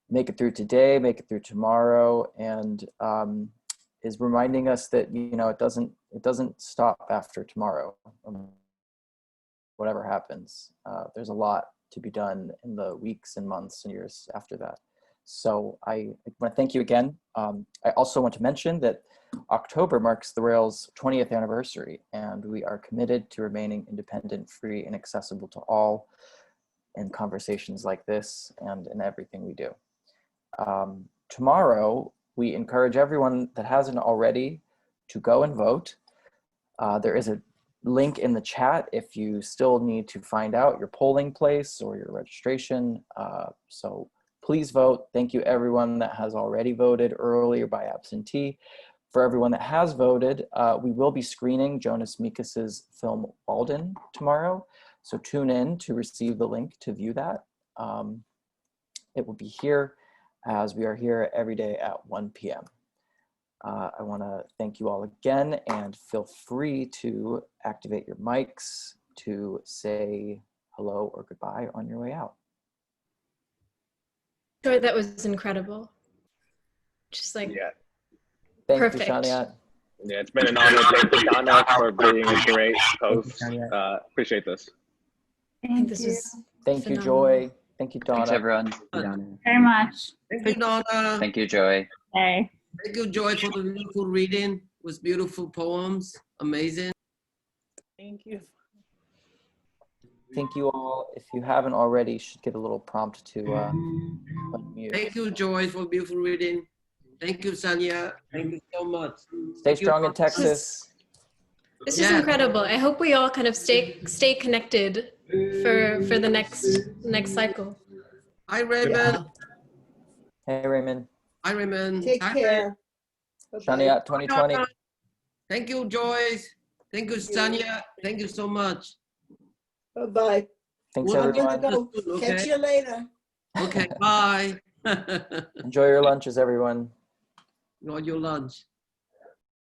make it through today, make it through tomorrow, and is reminding us that, you know, it doesn't stop after tomorrow. Whatever happens, there's a lot to be done in the weeks and months and years after that. So I want to thank you again. I also want to mention that October marks the Rail's 20th anniversary, and we are committed to remaining independent, free, and accessible to all in conversations like this and in everything we do. Tomorrow, we encourage everyone that hasn't already to go and vote. There is a link in the chat if you still need to find out your polling place or your registration. So please vote. Thank you everyone that has already voted early or by absentee. For everyone that has voted, we will be screening Jonas Meekas's film Walden tomorrow. So tune in to receive the link to view that. It will be here as we are here every day at 1 p.m. I want to thank you all again, and feel free to activate your mics to say hello or goodbye on your way out. Sure, that was incredible. Just like, Yeah. Thank perfect. you, Shaniyat. Yeah, it's been an honor. Thank you, Donna, for being a great host. Appreciate this. I think this was Thank you, phenomenal. Joy. Thank you, Donna. Thanks, everyone. Very much. Thank you, Donna. Thank you, Joy. Hey. Thank you, Joy, for the beautiful reading. It was beautiful poems. Amazing. Thank you. Thank you all. If you haven't already, you should get a little prompt to unmute. Thank you, Joy, for beautiful reading. Thank you, Sanya. Thank you so much. Stay strong in Texas. This is incredible. I hope we all kind of stay connected for the next cycle. Hi, Raymond. Hey, Raymond. Hi, Raymond. Take Hi, care. Shaniyat 2020. Thank you, Joyce. Thank you, Sanya. Thank you so much. Bye-bye. Thanks, We'll everyone. Go. Okay. Catch you later. Okay, bye. Enjoy your lunches, everyone. Enjoy your lunch.